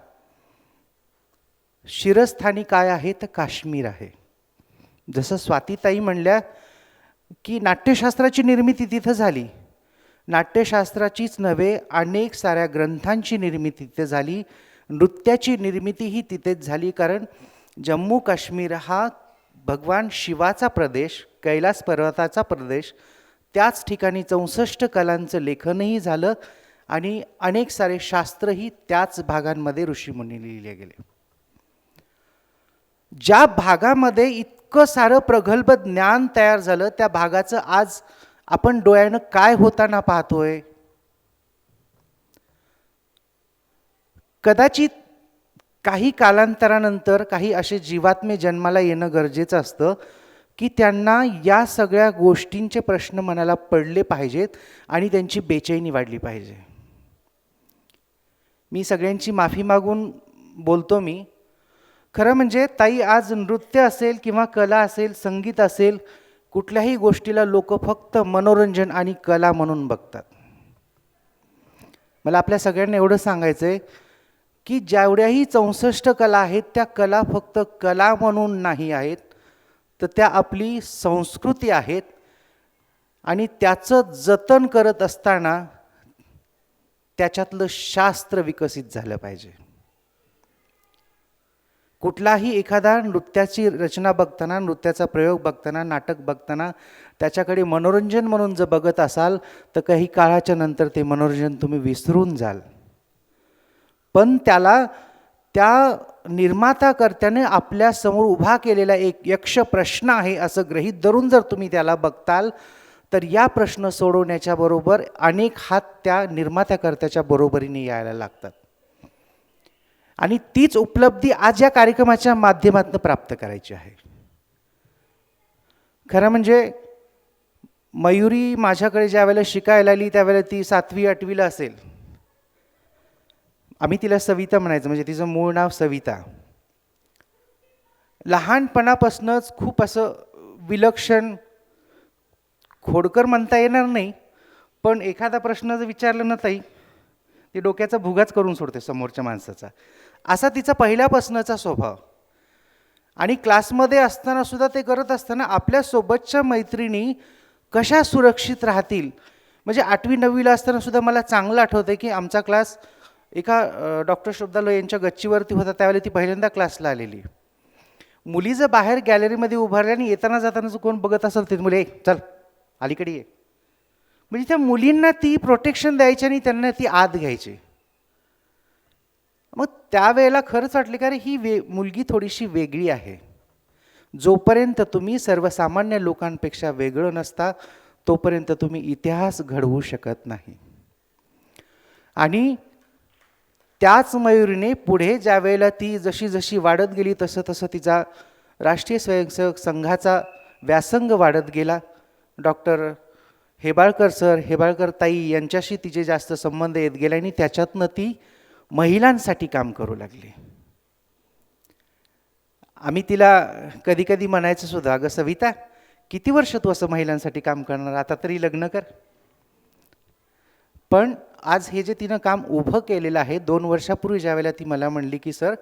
शिरस्थानी काय आहे तर काश्मीर आहे. जसं स्वातीताई म्हणल्या की नाट्यशास्त्राची निर्मिती तिथं झाली. नाट्यशास्त्राचीच नव्हे, अनेक साऱ्या ग्रंथांची निर्मिती तिथे झाली. नृत्याची निर्मितीही तिथेच झाली. कारण जम्मू काश्मीर हा भगवान शिवाचा प्रदेश, कैलास पर्वताचा प्रदेश, त्याच ठिकाणी 64 कलांचं लेखनही झालं आणि अनेक सारे शास्त्रही त्याच भागांमध्ये ऋषीमुनी लिहिले गेले. ज्या भागामध्ये इतकं सारं प्रगल्भ ज्ञान तयार झालं, त्या भागाचं आज आपण डोळ्यानं काय होताना पाहतोय. कदाचित काही कालांतरानंतर काही असे जीवात्मे जन्माला येणं गरजेचं असतं की त्यांना या सगळ्या गोष्टींचे प्रश्न मनाला पडले पाहिजेत आणि त्यांची बेचैनी वाढली पाहिजे. मी सगळ्यांची माफी मागून बोलतो. मी खरं म्हणजे ताई, आज नृत्य असेल किंवा कला असेल, संगीत असेल, कुठल्याही गोष्टीला लोक फक्त मनोरंजन आणि कला म्हणून बघतात. मला आपल्या सगळ्यांना एवढं सांगायचं आहे की जेवढ्याही 64 कला आहेत त्या कला फक्त कला म्हणून नाही आहेत, तर त्या आपली संस्कृती आहेत आणि त्याचं जतन करत असताना त्याच्यातलं शास्त्र विकसित झालं पाहिजे. कुठलाही एखादा नृत्याची रचना बघताना, नृत्याचा प्रयोग बघताना, नाटक बघताना त्याच्याकडे मनोरंजन म्हणून जर बघत असाल तर काही काळाच्या नंतर ते मनोरंजन तुम्ही विसरून जाल. पण त्याला त्या निर्माताकर्त्याने आपल्यासमोर उभा केलेला एक यक्ष प्रश्न आहे असं गृहीत धरून जर तुम्ही त्याला बघताल तर या प्रश्न सोडवण्याच्या बरोबर अनेक हात त्या निर्मात्याकर्त्याच्या बरोबरीने यायला लागतात. आणि तीच उपलब्धी आज या कार्यक्रमाच्या माध्यमातून प्राप्त करायची आहे. खरं म्हणजे मयुरी माझ्याकडे ज्या वेळेला शिकायला आली त्यावेळेला ती 7वी 8वीला असेल. आम्ही तिला सविता म्हणायचं, म्हणजे तिचं मूळ नाव सविता. लहानपणापासूनच खूप असं विलक्षण, खोडकर म्हणता येणार नाही, पण एखादा प्रश्न जर विचारला ना ताई, ती डोक्याचा भुगाच करून सोडते समोरच्या माणसाचा. असा तिचा पहिल्यापासूनचा स्वभाव. आणि क्लासमध्ये असताना सुद्धा ते करत असताना आपल्यासोबतच्या मैत्रिणी कशा सुरक्षित राहतील. म्हणजे 8वी 9वीला असताना सुद्धा मला चांगलं आठवतं की आमचा क्लास एका डॉक्टर श्रद्धालो यांच्या गच्चीवरती होता. त्यावेळेला ती पहिल्यांदा क्लासला आलेली. मुली जर बाहेर गॅलरीमध्ये उभारल्या आणि येताना जाताना जर कोण बघत असेल ते मुले चल अलीकडे ये, म्हणजे त्या मुलींना ती प्रोटेक्शन द्यायची आणि त्यांना ती आत घ्यायची. मग त्यावेळेला खरंच वाटले का रे ही मुलगी थोडीशी वेगळी आहे. जोपर्यंत तुम्ही सर्वसामान्य लोकांपेक्षा वेगळं नसता तोपर्यंत तुम्ही इतिहास घडवू शकत नाही. आणि त्याच मयुरीने पुढे ज्या वेळेला ती जशी जशी वाढत गेली तसं तसं तिचा राष्ट्रीय स्वयंसेवक संघाचा व्यासंग वाढत गेला. डॉक्टर हेबाळकर सर, हेबाळकर ताई यांच्याशी तिचे जास्त संबंध येत गेले आणि त्याच्यातनं ती महिलांसाठी काम करू लागली. आम्ही तिला कधी कधी म्हणायचं सुद्धा, अगं सविता किती वर्ष तू असं महिलांसाठी काम करणार, आता तरी लग्न कर. पण आज हे जे तिनं काम उभं केलेलं आहे, 2 वर्षापूर्वी ज्यावेळेला ती मला म्हणली की सर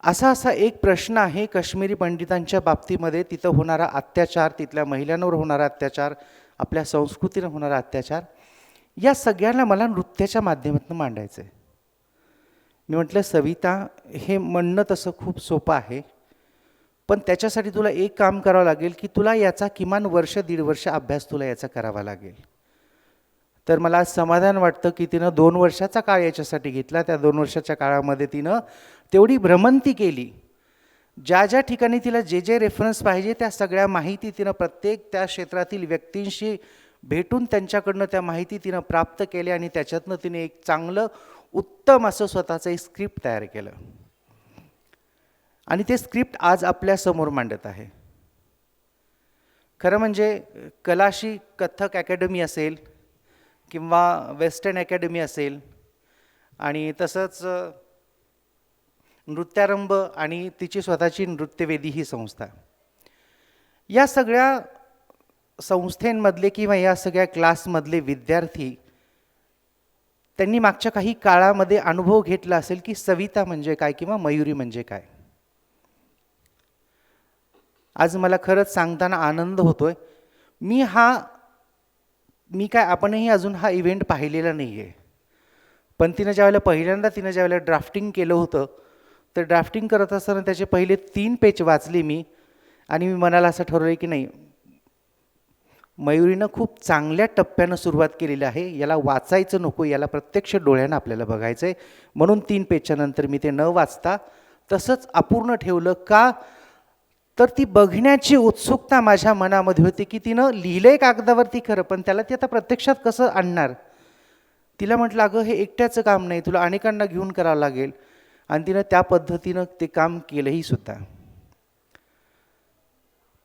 असा एक प्रश्न आहे काश्मीरी पंडितांच्या बाबतीमध्ये, तिथं होणारा अत्याचार, तिथल्या महिलांवर होणारा अत्याचार, आपल्या संस्कृतीनं होणारा अत्याचार, या सगळ्यांना मला नृत्याच्या माध्यमातून मांडायचं आहे. मी म्हटलं सविता हे म्हणणं तसं खूप सोपं आहे, पण त्याच्यासाठी तुला एक काम करावं लागेल की तुला याचा किमान 1-1.5 वर्ष अभ्यास तुला याचा करावा लागेल. तर मला समाधान वाटतं की तिनं 2 वर्षाचा काळ याच्यासाठी घेतला. त्या 2 वर्षाच्या काळामध्ये तिनं तेवढी भ्रमंती केली. ज्या ज्या ठिकाणी तिला जे रेफरन्स पाहिजे त्या सगळ्या माहिती तिनं प्रत्येक त्या क्षेत्रातील व्यक्तींशी भेटून त्यांच्याकडनं त्या माहिती तिनं प्राप्त केल्या आणि त्याच्यातनं तिने एक चांगलं उत्तम असं स्वतःचं एक स्क्रिप्ट तयार केलं आणि ते स्क्रिप्ट आज आपल्यासमोर मांडत आहे. खरं म्हणजे कलाशी कथ्थक अकॅडमी असेल किंवा वेस्टर्न अकॅडमी असेल आणि तसंच नृत्यारंभ आणि तिची स्वतःची नृत्यवेदी ही संस्था, या सगळ्या संस्थेंमधले किंवा या सगळ्या क्लासमधले विद्यार्थी त्यांनी मागच्या काही काळामध्ये अनुभव घेतला असेल की सविता म्हणजे काय किंवा मयुरी म्हणजे काय. आज मला खरंच सांगताना आनंद होतोय. आपणही अजून हा इव्हेंट पाहिलेला नाही आहे, पण ज्यावेळेला ज्यावेळेला ड्राफ्टिंग केलं होतं, तर ड्राफ्टिंग करत असताना त्याचे पहिले 3 पेज वाचले मी, आणि मी मनाला असं ठरवलं की नाही, मयुरीनं खूप चांगल्या टप्प्यानं सुरुवात केलेली आहे, याला वाचायचं नको, याला प्रत्यक्ष डोळ्यानं आपल्याला बघायचं आहे. म्हणून 3 पेजच्या नंतर मी ते न वाचता तसंच अपूर्ण ठेवलं. का तर ती बघण्याची उत्सुकता माझ्या मनामध्ये होती की तिनं लिहिलंय कागदावरती खरं, पण त्याला ती आता प्रत्यक्षात कसं आणणार. तिला म्हटलं, अगं हे एकट्याचं काम नाही, तुला अनेकांना घेऊन करावं लागेल. आणि तिनं त्या पद्धतीनं ते काम केलंही सुद्धा.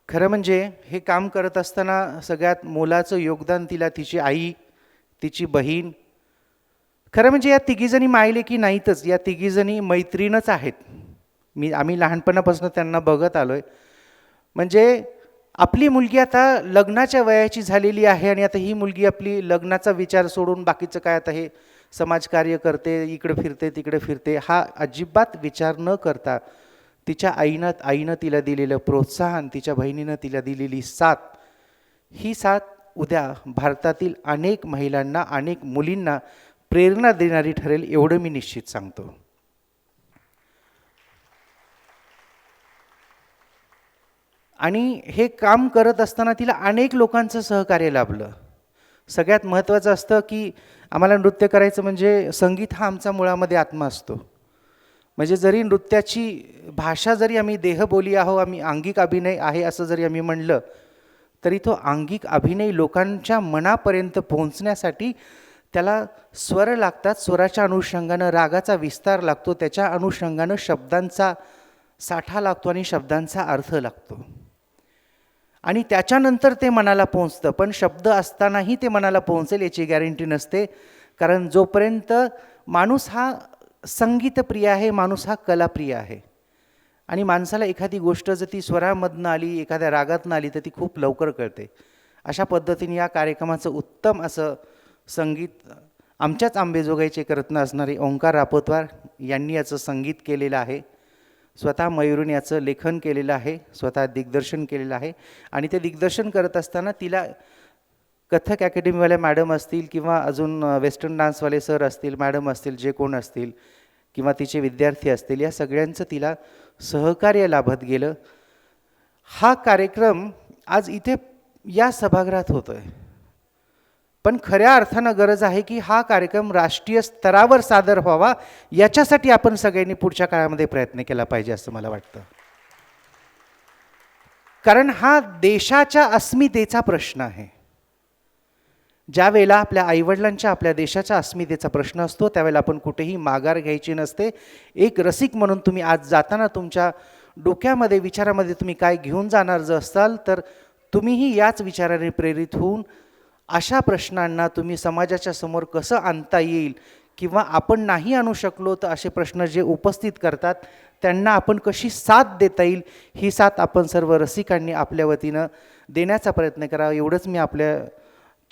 खरं म्हणजे हे काम करत असताना सगळ्यात मोलाचं योगदान तिला तिची आई, तिची बहीण, खरं म्हणजे या तिघीजणी मायलेकी नाहीतच, या तिघीजणी मैत्रीणच आहेत. आम्ही लहानपणापासून त्यांना बघत आलोय. म्हणजे आपली मुलगी आता लग्नाच्या वयाची झालेली आहे, आणि आता ही मुलगी आपली लग्नाचा विचार सोडून बाकीचं काय, आता हे समाजकार्य करते, इकडे फिरते तिकडे फिरते, हा अजिबात विचार न करता तिच्या आईनं तिला दिलेलं प्रोत्साहन, तिच्या बहिणीनं तिला दिलेली साथ, ही साथ उद्या भारतातील अनेक महिलांना, अनेक मुलींना प्रेरणा देणारी ठरेल, एवढं मी निश्चित सांगतो. आणि हे काम करत असताना तिला अनेक लोकांचं सहकार्य लाभलं. सगळ्यात महत्त्वाचं असतं की आम्हाला नृत्य करायचं म्हणजे संगीत हा आमचा मुळामध्ये आत्मा असतो. म्हणजे जरी नृत्याची भाषा जरी आम्ही देहबोली आहो, आम्ही अंगिक अभिनय आहे असं जरी आम्ही म्हणलं, तरी तो अंगिक अभिनय लोकांच्या मनापर्यंत पोहोचण्यासाठी त्याला स्वर लागतात. स्वराच्या अनुषंगानं रागाचा विस्तार लागतो, त्याच्या अनुषंगानं शब्दांचा साठा लागतो आणि शब्दांचा अर्थ लागतो, आणि त्याच्यानंतर ते मनाला पोहोचतं. पण शब्द असतानाही ते मनाला पोहोचेल याची गॅरंटी नसते. कारण जोपर्यंत माणूस हा संगीतप्रिय आहे, माणूस हा कलाप्रिय आहे, आणि माणसाला एखादी गोष्ट जर ती स्वरामधनं आली, एखाद्या रागातनं आली, तर ती खूप लवकर कळते. अशा पद्धतीने या कार्यक्रमाचं उत्तम असं संगीत आमच्याच अंबेजोगाईचे रत्न असणारे ओंकार रापतवार यांनी याचं संगीत केलेलं आहे. स्वतः मयुरीने याचं लेखन केलेलं आहे, स्वतः दिग्दर्शन केलेलं आहे. आणि ते दिग्दर्शन करत असताना तिला कथक अकॅडमीवाले मॅडम असतील किंवा अजून वेस्टर्न डान्सवाले सर असतील, मॅडम असतील, जे कोण असतील, किंवा तिचे विद्यार्थी असतील, या सगळ्यांचं तिला सहकार्य लाभत गेलं. हा कार्यक्रम आज इथे या सभागृहात होतोय, पण खऱ्या अर्थानं गरज आहे की हा कार्यक्रम राष्ट्रीय स्तरावर सादर व्हावा. याच्यासाठी आपण सगळ्यांनी पुढच्या काळामध्ये प्रयत्न केला पाहिजे असं मला वाटतं. कारण हा देशाच्या अस्मितेचा प्रश्न आहे. ज्या वेळेला आपल्या आईवडिलांच्या, आपल्या देशाच्या अस्मितेचा प्रश्न असतो, त्यावेळेला आपण कुठेही माघार घ्यायची नसते. एक रसिक म्हणून तुम्ही आज जाताना तुमच्या डोक्यामध्ये, विचारामध्ये तुम्ही काय घेऊन जाणार जर असाल, तर तुम्हीही याच विचाराने प्रेरित होऊन अशा प्रश्नांना तुम्ही समाजाच्या समोर कसं आणता येईल, किंवा आपण नाही आणू शकलो तर असे प्रश्न जे उपस्थित करतात त्यांना आपण कशी साथ देता येईल, ही साथ आपण सर्व रसिकांनी आपल्या वतीनं देण्याचा प्रयत्न करावा. एवढंच मी आपल्या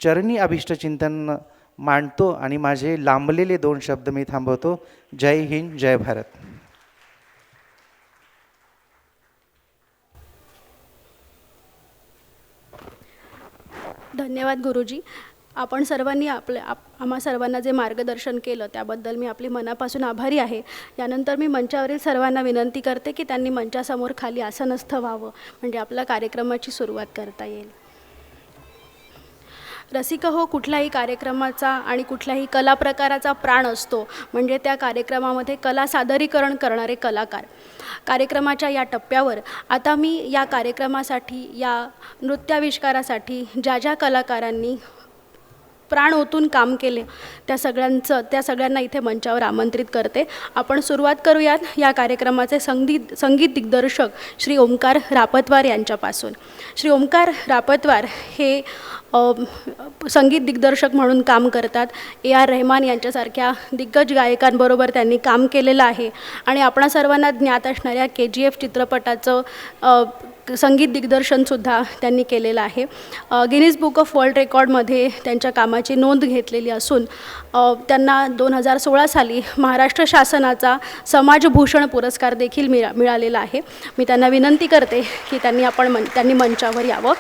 चरणी अभिष्टचिंतन मांडतो आणि माझे लांबलेले 2 शब्द मी थांबवतो. जय हिंद, जय भारत. धन्यवाद गुरुजी. आपण सर्वांनी आम्हा सर्वांना जे मार्गदर्शन केलं त्याबद्दल मी आपली मनापासून आभारी आहे. यानंतर मी मंचावरील सर्वांना विनंती करते की त्यांनी मंचासमोर खाली आसनस्थ व्हावं, म्हणजे आपल्या कार्यक्रमाची सुरुवात करता येईल. रसिक हो, कुठल्याही कार्यक्रमाचा आणि कुठल्याही कला प्रकाराचा प्राण असतो, म्हणजे त्या कार्यक्रमामध्ये कला सादरीकरण करणारे कलाकार. कार्यक्रमाच्या या टप्प्यावर आता मी या कार्यक्रमासाठी, या नृत्याविष्कारासाठी ज्या ज्या कलाकारांनी प्राण ओतून काम केले त्या सगळ्यांना इथे मंचावर आमंत्रित करते. आपण सुरुवात करूयात या कार्यक्रमाचे संगीत दिग्दर्शक श्री ओंकार रापतवार यांच्यापासून. श्री ओंकार रापतवार हे संगीत दिग्दर्शक म्हणून काम करतात. AR रहमान यांच्यासारख्या दिग्गज गायकांबरोबर त्यांनी काम केलेलं आहे, आणि आपणा सर्वांना ज्ञात असणाऱ्या KGF चित्रपटाचं संगीत दिग्दर्शनसुद्धा त्यांनी केलेलं आहे. गिनीज बुक ऑफ वर्ल्ड रेकॉर्डमध्ये त्यांच्या कामाची नोंद घेतलेली असून त्यांना 2016 साली महाराष्ट्र शासनाचा समाजभूषण पुरस्कार देखील मिळालेला आहे. मी त्यांना विनंती करते की त्यांनी मंचावर यावं.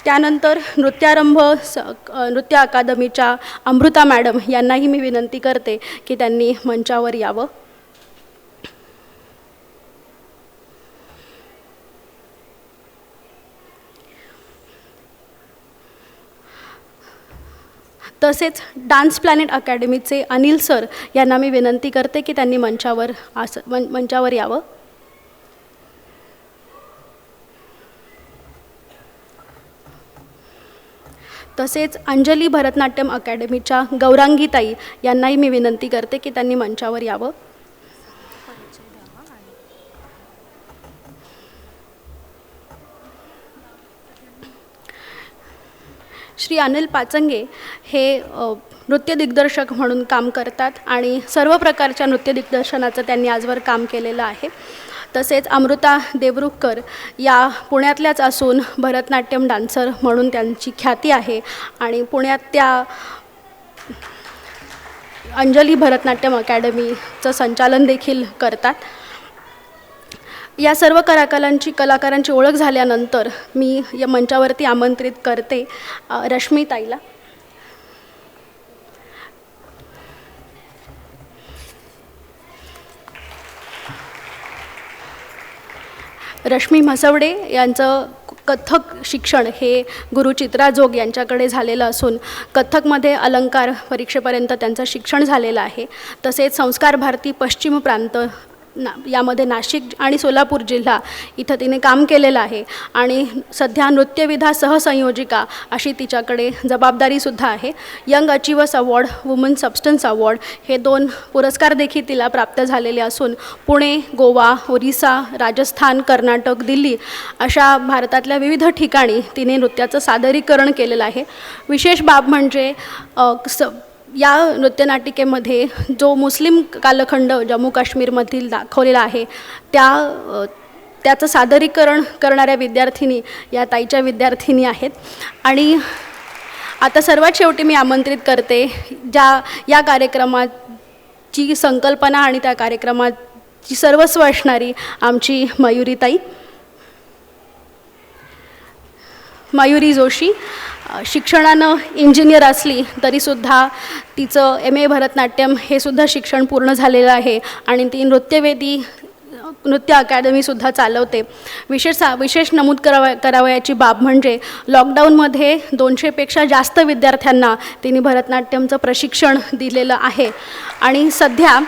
त्यानंतर नृत्य अकादमीच्या अमृता मॅडम यांनाही मी विनंती करते की त्यांनी मंचावर यावं. तसेच डान्स प्लॅनेट अकॅडमीचे अनिल सर यांना मी विनंती करते की त्यांनी मंचावर यावं. तसेच अंजली भरतनाट्यम अकॅडमीच्या गौरांगीताई यांनाही मी विनंती करते की त्यांनी मंचावर यावं. श्री अनिल पाचंगे हे नृत्य दिग्दर्शक म्हणून काम करतात आणि सर्व प्रकारच्या नृत्य दिग्दर्शनाचं त्यांनी आजवर काम केलेलं आहे. तसेच अमृता देवरुखकर या पुण्यातल्याच असून भरतनाट्यम डान्सर म्हणून त्यांची ख्याती आहे आणि पुण्यात त्या अंजली भरतनाट्यम अकॅडमीचं संचालन देखील करतात. या सर्व कलाकारांची ओळख झाल्यानंतर मी या मंचावरती आमंत्रित करते रश्मीताईला. रश्मी म्हसवडे यांचं कथ्थक शिक्षण हे गुरु चित्रा जोग यांच्याकडे झालेलं असून कथ्थकमध्ये अलंकार परीक्षेपर्यंत त्यांचं शिक्षण झालेलं आहे. तसेच संस्कार भारती पश्चिम प्रांत यामध्ये नाशिक आणि सोलापूर जिल्हा इथं तिने काम केलेलं आहे आणि सध्या नृत्यविधा सहसंयोजिका अशी तिच्याकडे जबाबदारीसुद्धा आहे. Young achievers award, woman substance award हे 2 पुरस्कार देखील तिला प्राप्त झालेले असून पुणे, गोवा, ओरिसा, राजस्थान, कर्नाटक, दिल्ली अशा भारतातल्या विविध ठिकाणी तिने नृत्याचं सादरीकरण केलेलं आहे. विशेष बाब म्हणजे या नृत्यनाटिकेमध्ये जो मुस्लिम कालखंड जम्मू काश्मीरमधील दाखवलेला आहे त्याचं सादरीकरण करणाऱ्या विद्यार्थिनी या ताईच्या विद्यार्थिनी आहेत. आणि आता सर्वात शेवटी मी आमंत्रित करते या कार्यक्रमाची संकल्पना आणि त्या कार्यक्रमाची सर्वस्व असणारी आमची मयुरी जोशी. शिक्षणानं इंजिनियर असली तरीसुद्धा तिचं MA भरतनाट्यम हे सुद्धा शिक्षण पूर्ण झालेलं आहे आणि ती नृत्य अकॅडमीसुद्धा चालवते. विशेष नमूद करावयाची बाब म्हणजे लॉकडाऊनमध्ये 200पेक्षा जास्त विद्यार्थ्यांना तिने भरतनाट्यमचं प्रशिक्षण दिलेलं आहे आणि सध्या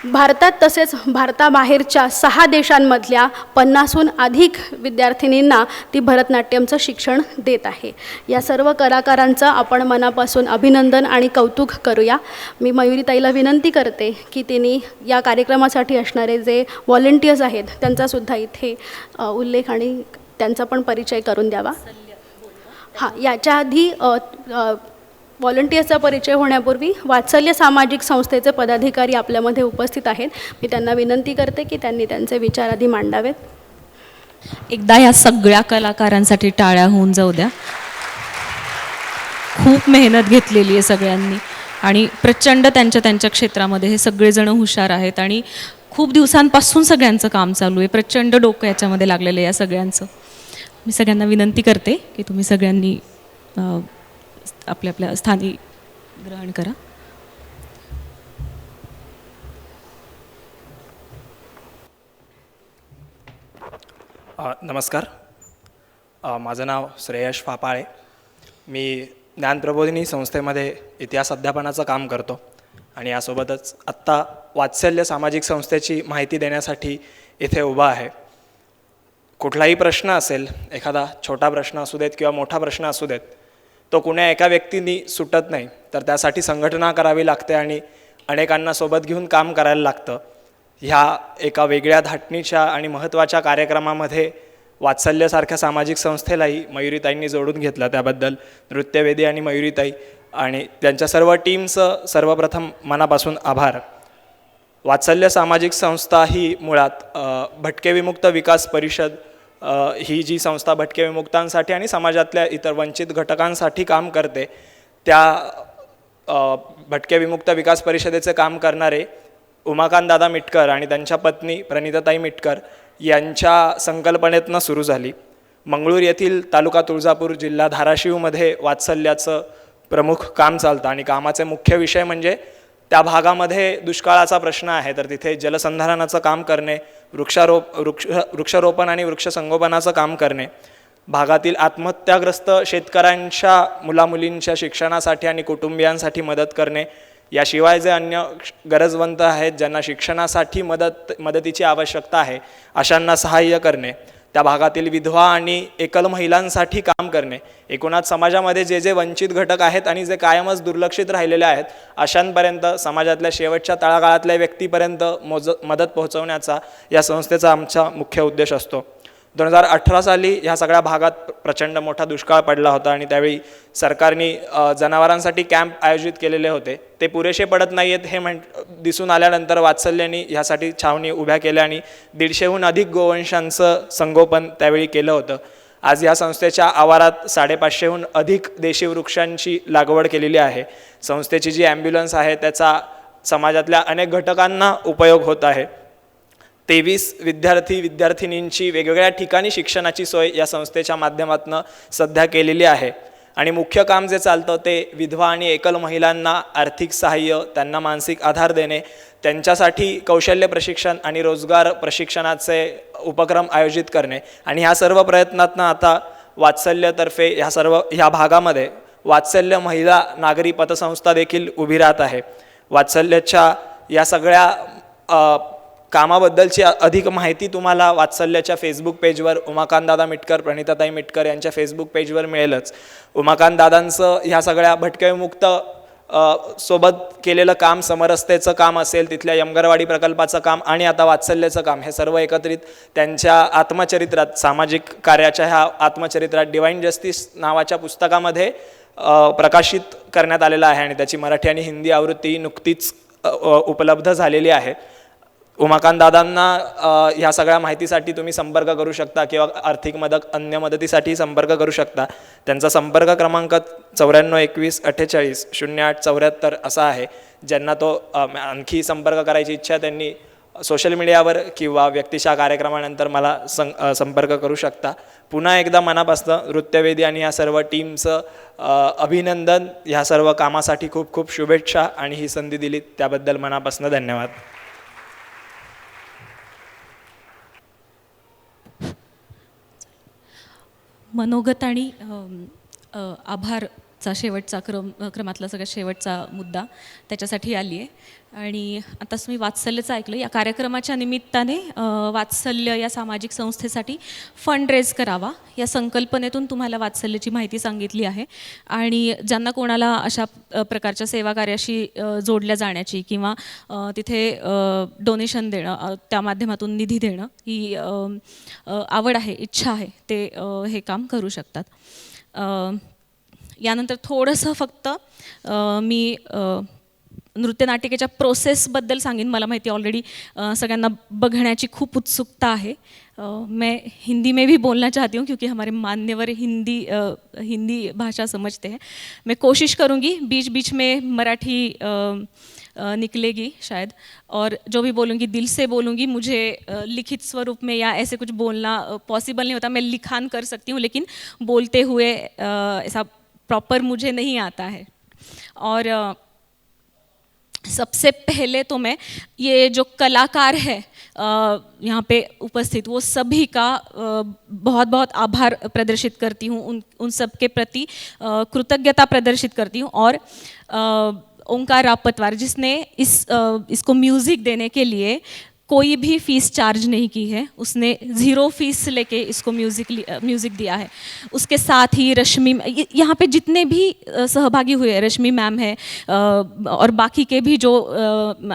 भारतात तसेच भारताबाहेरच्या 6 देशांमधल्या 50हून अधिक विद्यार्थिनींना ती भरतनाट्यमचं शिक्षण देत आहे. या सर्व कलाकारांचं आपण मनापासून अभिनंदन आणि कौतुक करूया. मी मयुरीताईला विनंती करते की त्यांनी या कार्यक्रमासाठी असणारे जे व्हॉलेंटियर्स आहेत त्यांचासुद्धा इथे उल्लेख आणि त्यांचा पण परिचय करून द्यावा. याच्या आधी व्हॉलंटियर्सचा परिचय होण्यापूर्वी वात्सल्य सामाजिक संस्थेचे पदाधिकारी आपल्यामध्ये उपस्थित आहेत. मी त्यांना विनंती करते की त्यांनी त्यांचे विचार आधी मांडावेत. एकदा या सगळ्या कलाकारांसाठी टाळ्या होऊन जाऊ द्या. खूप मेहनत घेतलेली आहे सगळ्यांनी आणि प्रचंड त्यांच्या क्षेत्रामध्ये हे सगळेजण हुशार आहेत आणि खूप दिवसांपासून सगळ्यांचं काम चालू आहे. प्रचंड डोकं याच्यामध्ये लागलेलं आहे या सगळ्यांचं. मी सगळ्यांना विनंती करते की तुम्ही सगळ्यांनी आपल्या स्थानी ग्रहण करा. नमस्कार. माझं नाव श्रेयश फापाळे. मी ज्ञानप्रबोधिनी संस्थेमध्ये इतिहास अध्यापनाचं काम करतो आणि यासोबतच आत्ता वात्सल्य सामाजिक संस्थेची माहिती देण्यासाठी इथे उभा आहे. कुठलाही प्रश्न असेल, एखादा छोटा प्रश्न असू देत किंवा मोठा प्रश्न असू देत, तो कुण्या एका व्यक्तींनी सुटत नाही, तर त्यासाठी संघटना करावी लागते आणि अनेकांना सोबत घेऊन काम करायला लागतं. ह्या एका वेगळ्या धाटणीच्या आणि महत्त्वाच्या कार्यक्रमामध्ये वात्सल्यसारख्या सामाजिक संस्थेलाही मयुरीताईंनी जोडून घेतलं. त्याबद्दल नृत्यवेदी आणि मयुरीताई आणि त्यांच्या सर्व टीमचं सर्वप्रथम मनापासून आभार. वात्सल्य सामाजिक संस्था ही मुळात भटके विमुक्त विकास परिषद ही जी संस्था भटके विमुक्तांसाठी आणि समाजातल्या इतर वंचित घटकांसाठी काम करते, त्या भटके विमुक्त विकास परिषदेचे काम करणारे उमाकांतदादा मिटकर आणि त्यांच्या पत्नी प्रणिताताई मिटकर यांच्या संकल्पनेतनं सुरू झाली. मंगळूर येथील तालुका तुळजापूर जिल्हा धाराशिवमध्ये वात्सल्याचं प्रमुख काम चालतं आणि कामाचे मुख्य विषय म्हणजे त्या दुष्काळाचा प्रश्न आहे, तर तिथे जलसंधारणाचं काम करणे, वृक्षारोपण आणि वृक्षसंगोपनाचं काम करणे, भागातील आत्महत्याग्रस्त शेतकऱ्यांच्या मुलामुलींच्या शिक्षणासाठी आणि कुटुंबियांसाठी मदत करणे, याशिवाय जे अन्य गरजवंत आहेत ज्यांना शिक्षणासाठी मदतीची आवश्यकता आहे अशांना सहाय्य करणे, त्या भागातील विधवा आणि एकल महिलांसाठी काम करणे, एकूणच समाजामध्ये जे वंचित घटक आहेत आणि जे कायमच दुर्लक्षित राहिलेले आहेत अशांपर्यंत, समाजातल्या शेवटच्या तळागाळातल्या व्यक्तीपर्यंत मदत पोहोचवण्याचा या संस्थेचा आमचा मुख्य उद्देश असतो. 2018 साली ह्या सगळ्या भागात प्रचंड मोठा दुष्काळ पडला होता आणि त्यावेळी सरकारने जनावरांसाठी कॅम्प आयोजित केलेले होते. ते पुरेसे पडत नाही आहेत हे दिसून आल्यानंतर वात्सल्याने ह्यासाठी छावणी उभ्या केल्या आणि 150हून अधिक गोवंशांचं संगोपन त्यावेळी केलं होतं. आज या संस्थेच्या आवारात 550हून अधिक देशी वृक्षांची लागवड केलेली आहे. संस्थेची जी ॲम्ब्युलन्स आहे त्याचा समाजातल्या अनेक घटकांना उपयोग होत आहे. 23 विद्यार्थीनींची वेगवेगळ्या ठिकाणी शिक्षणाची सोय या संस्थेच्या माध्यमातून सध्या केलेली आहे. आणि मुख्य काम जे चालतं ते विधवा आणि एकल महिलांना आर्थिक सहाय्य, त्यांना मानसिक आधार देणे, त्यांच्यासाठी कौशल्य प्रशिक्षण आणि रोजगार प्रशिक्षणाचे उपक्रम आयोजित करणे. आणि ह्या सर्व प्रयत्नातनं आता वात्सल्यतर्फे ह्या भागामध्ये वात्सल्य महिला नागरी पतसंस्था देखील उभी राहत आहे. वात्सल्याच्या या सगळ्या कामाबद्दलची अधिक माहिती तुम्हाला वात्सल्याच्या फेसबुक पेजवर उमाकांतदादा मिटकर, प्रणिताताई मिटकर यांच्या फेसबुक पेजवर मिळेलच. उमाकांतदादांचं ह्या सगळ्या भटकेविमुक्त सोबत केलेलं काम, समरस्तेचं काम असेल, तिथल्या यमगरवाडी प्रकल्पाचं काम आणि आता वात्सल्याचं काम, हे सर्व एकत्रित त्यांच्या आत्मचरित्रात, सामाजिक कार्याच्या ह्या आत्मचरित्रात डिवाइन जस्टिस नावाच्या पुस्तकामध्ये प्रकाशित करण्यात आलेलं आहे आणि त्याची मराठी आणि हिंदी आवृत्ती नुकतीच उपलब्ध झालेली आहे. उमाकांतदादांना ह्या सगळ्या माहितीसाठी तुम्ही संपर्क करू शकता किंवा आर्थिक मदत, अन्य मदतीसाठी संपर्क करू शकता. त्यांचा संपर्क क्रमांक 94 21 48 08 74 असा आहे. ज्यांना तो आणखी संपर्क करायची इच्छा त्यांनी सोशल मीडियावर किंवा व्यक्तिशः कार्यक्रमानंतर मला संपर्क करू शकता. पुन्हा एकदा मनापासून नृत्यवेदी आणि या सर्व टीमचं अभिनंदन, ह्या सर्व कामासाठी खूप खूप शुभेच्छा आणि ही संधी दिली त्याबद्दल मनापासून धन्यवाद. मनोगत आणि आभारचा क्रमातला सगळ्यात शेवटचा मुद्दा त्याच्यासाठी आली आहे. आणि आताच मी वात्सल्यचं ऐकलं. या कार्यक्रमाच्या निमित्ताने वात्सल्य या सामाजिक संस्थेसाठी फंड रेज करावा या संकल्पनेतून तुम्हाला वात्सल्यची माहिती सांगितली आहे. आणि ज्यांना कोणाला अशा प्रकारच्या सेवा कार्याशी जोडल्या जाण्याची किंवा तिथे डोनेशन देणं, त्या माध्यमातून निधी देणं ही आवड आहे, इच्छा आहे, ते हे काम करू शकतात. यानंतर थोडंसं फक्त मी नृत्यनाटिकेच्या प्रोसेसबद्दल सांगेन. मला माहिती ऑलरेडी सगळ्यांना बघण्याची खूप उत्सुकता आहे. मैं हिंदी में भी बोलना चाहती हूँ क्योंकि हमारे मान्यवर हिंदी भाषा समझते हैं. मैं कोशिश करूँगी बीच बीच में मराठी निकलेगी शायद, और जो भी बोलूँगी दिल से बोलूँगी. मुझे लिखित स्वरूप में या ऐसे कुछ बोलना पॉसिबल नहीं होता. मैं लिखान कर सकती हूँ लेकिन बोलते हुए ऐसा प्रॉपर मुझे नहीं आता है. और सबसे पहले तो मैं ये जो कलाकार है यहाँ पे उपस्थित, वो सभी का बहुत बहुत आभार प्रदर्शित करती हूँ. उन सब के प्रति कृतज्ञता प्रदर्शित करती हूँ. और ओंकार रापतवार जिसने इसको म्यूज़िक देने के लिए कोई भी फ़ीस चार्ज नहीं की है, उसने 0 फीस लेके इसको म्यूज़िक दिया है. उसके साथ ही रश्मि, यहाँ पे जितने भी सहभागी हुए, रश्मि मैम है और बाकी के भी जो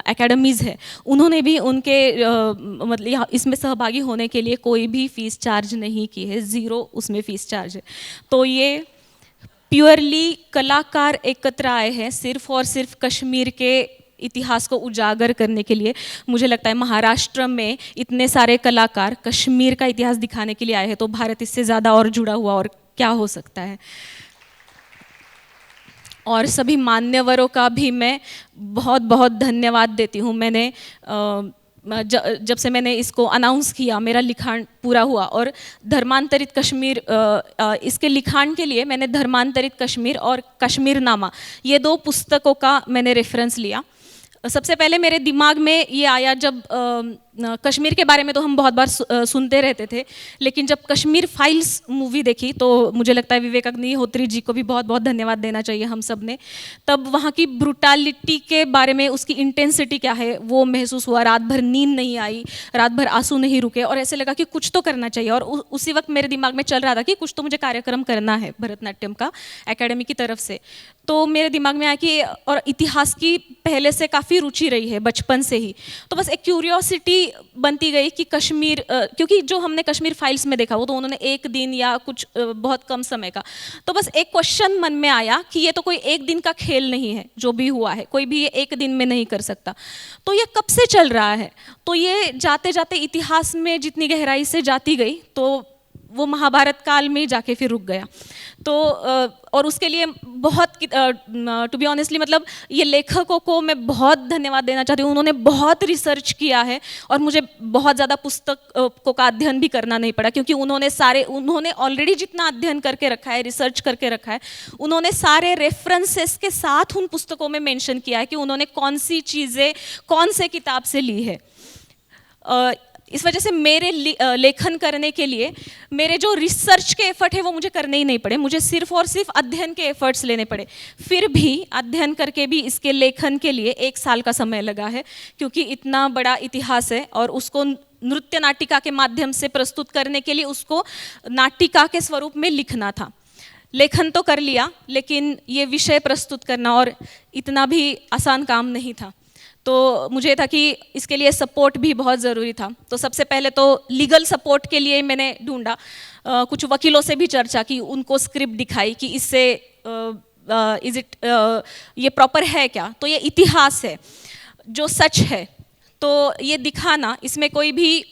एकेडमीज़ है, उन्होंने भी उनके मतलब यहाँ इसमें सहभागी होने के लिए कोई भी फ़ीस चार्ज नहीं की है. 0 उसमें फ़ीस चार्ज है. तो ये प्योरली कलाकार एकत्र आए हैं सिर्फ और सिर्फ कश्मीर के इतिहास को उजागर करने के लिए। मुझे लगता है महाराष्ट्र में इतने सारे कलाकार कश्मीर का इतिहास दिखाने के लिए आए हैं, तो भारत इससे ज़्यादा और जुड़ा हुआ और क्या हो सकता है। और सभी मान्यवरों का भी मैं बहुत बहुत धन्यवाद देती हूँ। मैंने जब से मैंने इसको अनाउंस किया, मेरा लिखान पूरा हुआ और धर्मांतरित कश्मीर, इसके लिखान के लिए मैंने धर्मांतरित कश्मीर और कश्मीरनामा, ये 2 पुस्तकों का मैंने रेफरेंस लिया। सबसे पहले मेरे दिमाग में ये आया जब कश्मीर के बारे में तो हम बहुत बार सुनते रहते थे, लेकिन जब कश्मीर फाइल्स मूवी देखी तो मुझे लगता है विवेक अग्निहोत्री जी को भी बहुत बहुत धन्यवाद देना चाहिए हम सब ने। तब वहाँ की ब्रूटालिटी के बारे में, उसकी इंटेंसिटी क्या है वो महसूस हुआ। रात भर नींद नहीं आई, रात भर आंसू नहीं रुके और ऐसे लगा कि कुछ तो करना चाहिए। और उसी वक्त मेरे दिमाग में चल रहा था कि कुछ तो मुझे कार्यक्रम करना है भरतनाट्यम का एकेडमी की तरफ से। तो मेरे दिमाग में आया कि और इतिहास की पहले से काफ़ी रुचि रही है बचपन से ही, तो बस एक क्यूरियोसिटी बनती गई कि कश्मीर, क्योंकि जो हमने कश्मीर फाइल्स में देखा वो तो उन्होंने 1 दिन या कुछ बहुत कम समय का, तो बस एक क्वेश्चन मन में आया कि ये तो कोई 1 दिन का खेल नहीं है, जो भी हुआ है कोई भी ये 1 दिन में नहीं कर सकता। तो ये कब से चल रहा है, तो ये जाते जाते इतिहास में जितनी गहराई से जाती गई तो वो महाभारत काल में जाके फिर रुक गया। तो और उसके लिए बहुत टू बी ऑनेस्टली मतलब ये लेखकों को मैं बहुत धन्यवाद देना चाहती हूँ। उन्होंने बहुत रिसर्च किया है और मुझे बहुत ज़्यादा पुस्तकों का अध्ययन भी करना नहीं पड़ा, क्योंकि उन्होंने ऑलरेडी जितना अध्ययन करके रखा है, रिसर्च करके रखा है, उन्होंने सारे रेफरेंसेस के साथ उन पुस्तकों में मेंशन किया है कि उन्होंने कौन सी चीज़ें कौन से किताब से ली है। इस वजह से मेरे लेखन करने के लिए मेरे जो रिसर्च के एफर्ट है वो मुझे करने ही नहीं पड़े, मुझे सिर्फ और सिर्फ अध्ययन के एफर्ट्स लेने पड़े। फिर भी अध्ययन करके भी इसके लेखन के लिए 1 साल का समय लगा है, क्योंकि इतना बड़ा इतिहास है और उसको नृत्य नाटिका के माध्यम से प्रस्तुत करने के लिए उसको नाटिका के स्वरूप में लिखना था। लेखन तो कर लिया, लेकिन ये विषय प्रस्तुत करना और इतना भी आसान काम नहीं था। तो मुझे था कि इसके लिए सपोर्ट भी बहुत ज़रूरी था। तो सबसे पहले तो लीगल सपोर्ट के लिए मैंने ढूंढा, कुछ वकीलों से भी चर्चा की, उनको स्क्रिप्ट दिखाई कि इससे ये प्रॉपर है क्या, तो ये इतिहास है जो सच है, तो ये दिखाना, इसमें कोई भी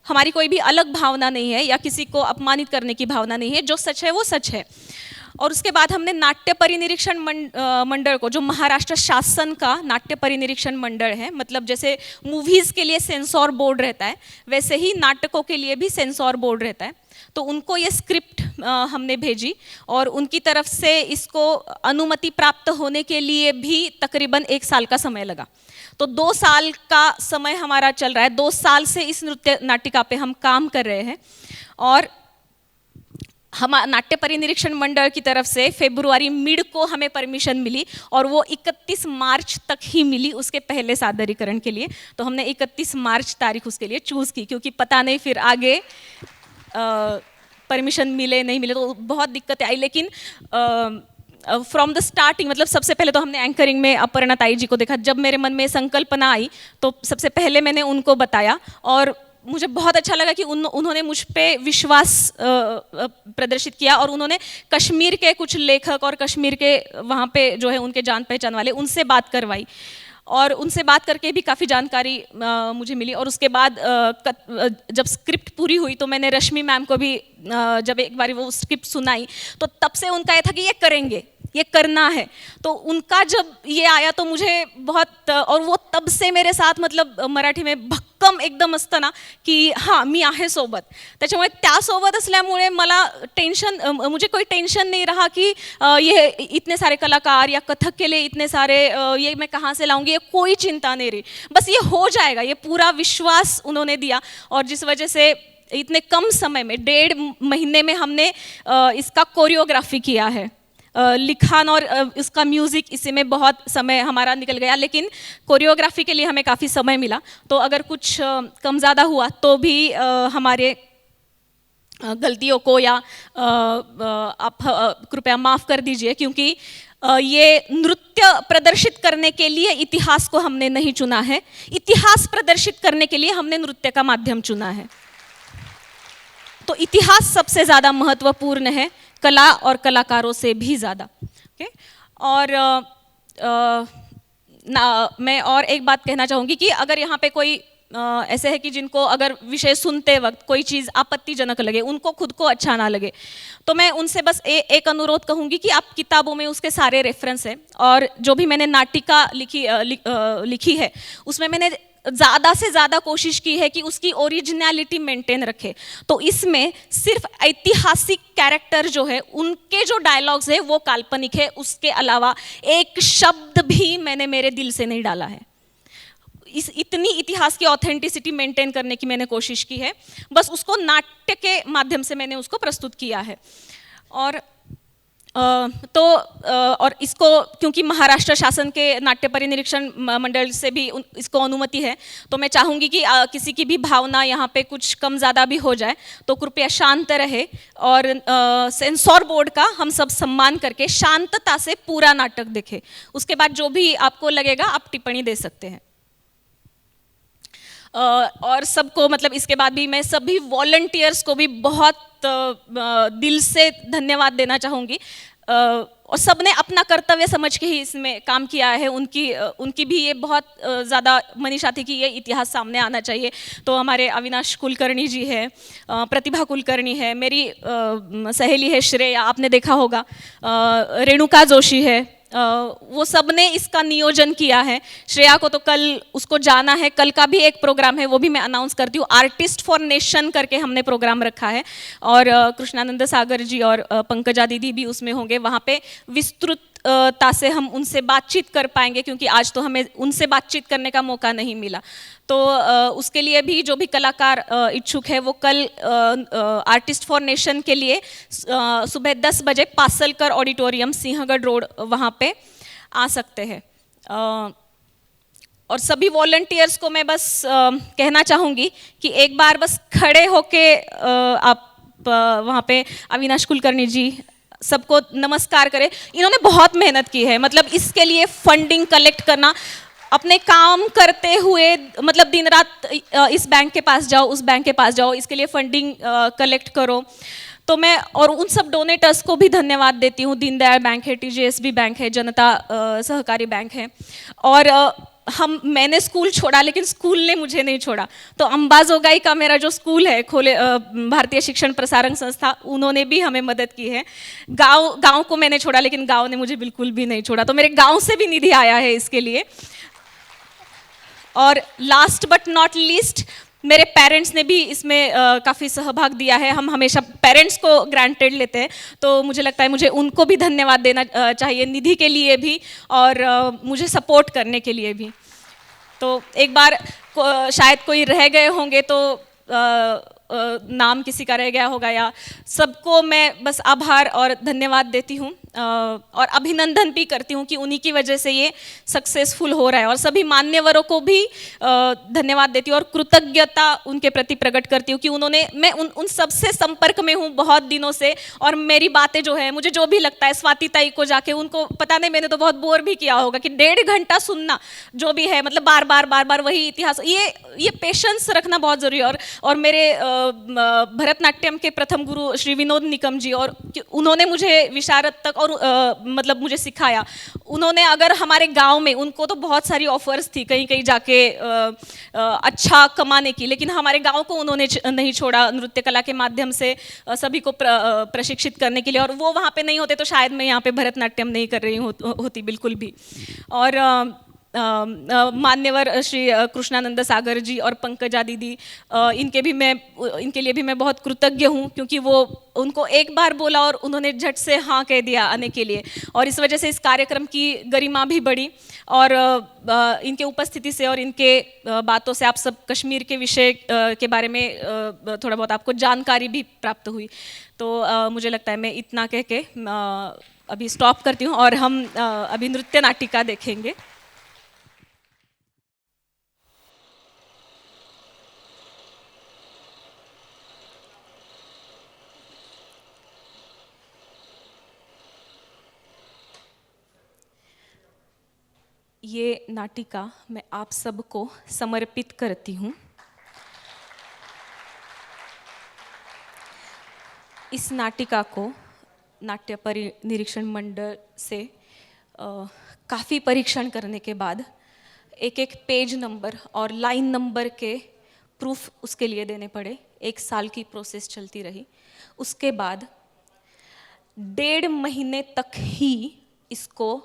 हमारी कोई भी अलग भावना नहीं है या किसी को अपमानित करने की भावना नहीं है, जो सच है वो सच है। और उसके बाद हमने नाट्य परिनिरीक्षण मंडल को, जो महाराष्ट्र शासन का नाट्य परिनिरीक्षण मंडल है, मतलब जैसे मूवीज़ के लिए सेंसॉर बोर्ड रहता है वैसे ही नाटकों के लिए भी सेंसॉर बोर्ड रहता है, तो उनको ये स्क्रिप्ट हमने भेजी और उनकी तरफ से इसको अनुमति प्राप्त होने के लिए भी तकरीबन 1 साल का समय लगा। तो 2 साल का समय हमारा चल रहा है, 2 साल से इस नृत्य नाटिका पे हम काम कर रहे हैं। और हम नाट्य परिनिरीक्षण मंडल की तरफ से फरवरी मिड को हमें परमिशन मिली और वो 31 मार्च तक ही मिली उसके पहले सादरीकरण के लिए। तो हमने 31 मार्च तारीख उसके लिए चूज़ की, क्योंकि पता नहीं फिर आगे परमिशन मिले नहीं मिले तो बहुत दिक्कतें आई। लेकिन फ्रॉम द स्टार्टिंग, मतलब सबसे पहले तो हमने एंकरिंग में अपर्णा ताई जी को देखा। जब मेरे मन में संकल्पना आई तो सबसे पहले मैंने उनको बताया और मुझे बहुत अच्छा लगा कि उन्होंने मुझ पे विश्वास प्रदर्शित किया और उन्होंने कश्मीर के कुछ लेखक और कश्मीर के वहाँ पे जो है उनके जान पहचान वाले, उनसे बात करवाई और उनसे बात करके भी काफ़ी जानकारी मुझे मिली। और उसके बाद जब स्क्रिप्ट पूरी हुई तो मैंने रश्मि मैम को भी जब एक बार वो स्क्रिप्ट सुनाई तो तब से उनका ये था कि ये करेंगे, ये करना है। तो उनका जब ये आया तो मुझे बहुत, और वो तब से मेरे साथ मतलब मराठी में भक्कम एकदम असतं ना की हां मी आहे सोबत, त्याच्यामुळे त्यासोबत असल्यामुळे मला मुझे कोई टेंशन नहीं रहा कि ये इतने सारे कलाकार या कथक के लिए इतने सारे ये मैं कहाँ से लाऊंगी, ये कोई चिंता नहीं रही, बस ये हो जाएगा। ये पूरा विश्वास उन्होंने दिया और जिस वजह से इतने कम समय में 1.5 महीने में हमने इसका कोरियोग्राफी किया है। लिखान और इसका म्यूज़िक, इसी में बहुत समय हमारा निकल गया, लेकिन कोरियोग्राफी के लिए हमें काफ़ी समय मिला। तो अगर कुछ कम ज़्यादा हुआ तो भी हमारे गलतियों को या आप कृपया माफ़ कर दीजिए, क्योंकि ये नृत्य प्रदर्शित करने के लिए इतिहास को हमने नहीं चुना है, इतिहास प्रदर्शित करने के लिए हमने नृत्य का माध्यम चुना है। तो इतिहास सबसे ज़्यादा महत्वपूर्ण है, कला और कलाकारों से भी ज़्यादा। ओके, और मैं और एक बात कहना चाहूँगी कि अगर यहाँ पे कोई ऐसे है कि जिनको अगर विषय सुनते वक्त कोई चीज़ आपत्तिजनक लगे, उनको खुद को अच्छा ना लगे, तो मैं उनसे बस एक अनुरोध कहूँगी कि आप किताबों में उसके सारे रेफरेंस हैं, और जो भी मैंने नाटिका लिखी है उसमें मैंने ज़्यादा से ज़्यादा कोशिश की है कि उसकी ओरिजिनलिटी मेंटेन रखे। तो इसमें सिर्फ ऐतिहासिक कैरेक्टर जो है उनके जो डायलॉग्स है वो काल्पनिक है, उसके अलावा एक शब्द भी मैंने मेरे दिल से नहीं डाला है। इतनी इतिहास की ऑथेंटिसिटी मेंटेन करने की मैंने कोशिश की है, बस उसको नाट्य के माध्यम से मैंने उसको प्रस्तुत किया है। और और इसको क्योंकि महाराष्ट्र शासन के नाट्य परिनिरीक्षण मंडल से भी इसको अनुमति है, तो मैं चाहूँगी कि किसी की भी भावना यहाँ पे कुछ कम ज़्यादा भी हो जाए तो कृपया शांत रहे, और सेंसर बोर्ड का हम सब सम्मान करके शांतता से पूरा नाटक देखें। उसके बाद जो भी आपको लगेगा आप टिप्पणी दे सकते हैं। और सबको मतलब इसके बाद भी मैं सभी वॉलंटियर्स को भी बहुत दिल से धन्यवाद देना चाहूँगी, और सबने अपना कर्तव्य समझ के ही इसमें काम किया है। उनकी भी ये बहुत ज़्यादा मनीषा थी कि ये इतिहास सामने आना चाहिए। तो हमारे अविनाश कुलकर्णी जी है, प्रतिभा कुलकर्णी है, मेरी सहेली है श्रेया, आपने देखा होगा, रेणुका जोशी है, वो सब ने इसका नियोजन किया है। श्रेया को तो कल उसको जाना है, कल का भी एक प्रोग्राम है, वो भी मैं अनाउंस करती हूँ, आर्टिस्ट फॉर नेशन करके हमने प्रोग्राम रखा है, और कृष्णानंद सागर जी और पंकजा दीदी भी उसमें होंगे। वहाँ पे विस्तृतता से हम उनसे बातचीत कर पाएंगे, क्योंकि आज तो हमें उनसे बातचीत करने का मौका नहीं मिला। तो उसके लिए भी जो भी कलाकार इच्छुक है वो कल आर्टिस्ट फॉर नेशन के लिए सुबह 10 बजे पासलकर ऑडिटोरियम सिंहगढ़ रोड वहाँ पे आ सकते हैं। और सभी वॉलंटियर्स को मैं बस कहना चाहूँगी कि एक बार बस खड़े होके आप वहाँ पे अविनाश कुलकर्णी जी सबको नमस्कार करें। इन्होंने बहुत मेहनत की है, मतलब इसके लिए फंडिंग कलेक्ट करना, अपने काम करते हुए मतलब दिन रात इस बैंक के पास जाओ, उस बैंक के पास जाओ, इसके लिए फंडिंग कलेक्ट करो। तो मैं और उन सब डोनेटर्स को भी धन्यवाद देती हूँ। दीनदयाल बैंक है, TJSB बैंक है, जनता सहकारी बैंक है। और मैंने स्कूल छोड़ा लेकिन स्कूल ने मुझे नहीं छोड़ा। तो अंबाजोगाई का मेरा जो स्कूल है खोले, भारतीय शिक्षण प्रसारण संस्था, उन्होंने भी हमें मदद की है। गांव को मैंने छोड़ा लेकिन गांव ने मुझे बिल्कुल भी नहीं छोड़ा, तो मेरे गांव से भी निधि आया है इसके लिए। और लास्ट बट नॉट लीस्ट, मेरे पेरेंट्स ने भी इसमें काफ़ी सहभाग दिया है। हम हमेशा पेरेंट्स को ग्रांटेड लेते हैं, तो मुझे लगता है मुझे उनको भी धन्यवाद देना चाहिए, निधि के लिए भी और मुझे सपोर्ट करने के लिए भी। तो एक बार शायद कोई रह गए होंगे तो नाम किसी का रह गया होगा, या सबको मैं बस आभार और धन्यवाद देती हूँ और अभिनंदन भी करती हूँ कि उन्हीं की वजह से ये सक्सेसफुल हो रहा है। और सभी मान्यवरों को भी धन्यवाद देती हूँ और कृतज्ञता उनके प्रति प्रकट करती हूँ कि मैं उन सबसे संपर्क में हूँ बहुत दिनों से। और मेरी बातें जो है, मुझे जो भी लगता है, स्वाति ताई को जाके उनको पता नहीं, मैंने तो बहुत बोर भी किया होगा कि 1.5 घंटा सुनना जो भी है, मतलब बार बार वही इतिहास, ये पेशेंस रखना बहुत जरूरी है। और मेरे भरतनाट्यम के प्रथम गुरु श्री विनोद निकम जी, और उन्होंने मुझे विशारद तक और मतलब मुझे सिखाया। उन्होंने अगर हमारे गांव में, उनको तो बहुत सारी ऑफर्स थी कहीं जाके अच्छा कमाने की, लेकिन हमारे गांव को उन्होंने नहीं छोड़ा नृत्य कला के माध्यम से सभी को प्रशिक्षित करने के लिए। और वो वहाँ पे नहीं होते तो शायद मैं यहाँ पे भरतनाट्यम नहीं कर रही होती बिल्कुल भी। और मान्यवर श्री कृष्णानंद सागर जी और पंकजा दीदी, इनके लिए भी मैं बहुत कृतज्ञ हूँ, क्योंकि वो उनको एक बार बोला और उन्होंने झट से हाँ कह दिया आने के लिए, और इस वजह से इस कार्यक्रम की गरिमा भी बढ़ी। और इनके उपस्थिति से और इनके बातों से आप सब कश्मीर के विषय के बारे में थोड़ा बहुत आपको जानकारी भी प्राप्त हुई। तो मुझे लगता है मैं इतना कह के अभी स्टॉप करती हूँ और हम अभी नृत्य नाटिका देखेंगे। ये नाटिका मैं आप सबको समर्पित करती हूँ। इस नाटिका को नाट्य परिनिरीक्षण मंडल से काफ़ी परीक्षण करने के बाद एक एक पेज नंबर और लाइन नंबर के प्रूफ उसके लिए देने पड़े। 1 साल की प्रोसेस चलती रही। उसके बाद 1.5 महीने तक ही इसको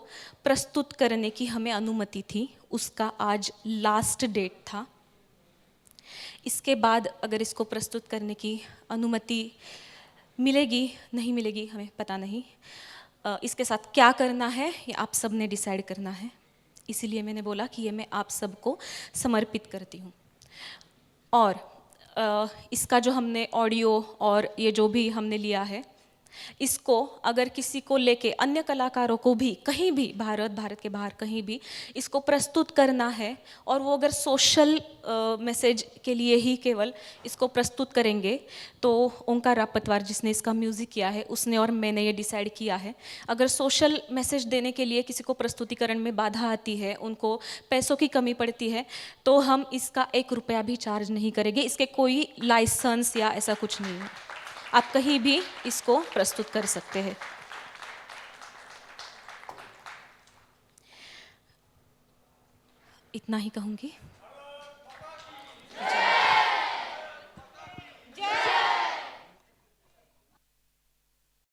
प्रस्तुत करने की हमें अनुमति थी। उसका आज लास्ट डेट था। इसके बाद अगर इसको प्रस्तुत करने की अनुमति मिलेगी नहीं मिलेगी हमें पता नहीं। इसके साथ क्या करना है ये आप सब ने डिसाइड करना है। इसीलिए मैंने बोला कि ये मैं आप सबको समर्पित करती हूँ। और इसका जो हमने ऑडियो और ये जो भी हमने लिया है, इसको अगर किसी को लेके अन्य कलाकारों को भी कहीं भी भारत के बाहर कहीं भी इसको प्रस्तुत करना है और वो अगर सोशल मैसेज के लिए ही केवल इसको प्रस्तुत करेंगे, तो ओंकार रापतवार जिसने इसका म्यूज़िक किया है उसने और मैंने ये डिसाइड किया है, अगर सोशल मैसेज देने के लिए किसी को प्रस्तुतिकरण में बाधा आती है, उनको पैसों की कमी पड़ती है, तो हम इसका 1 रुपया भी चार्ज नहीं करेंगे। इसके कोई लाइसेंस या ऐसा कुछ नहीं है। आप कहीं भी इसको प्रस्तुत कर सकते हैं। इतना ही कहूँगी।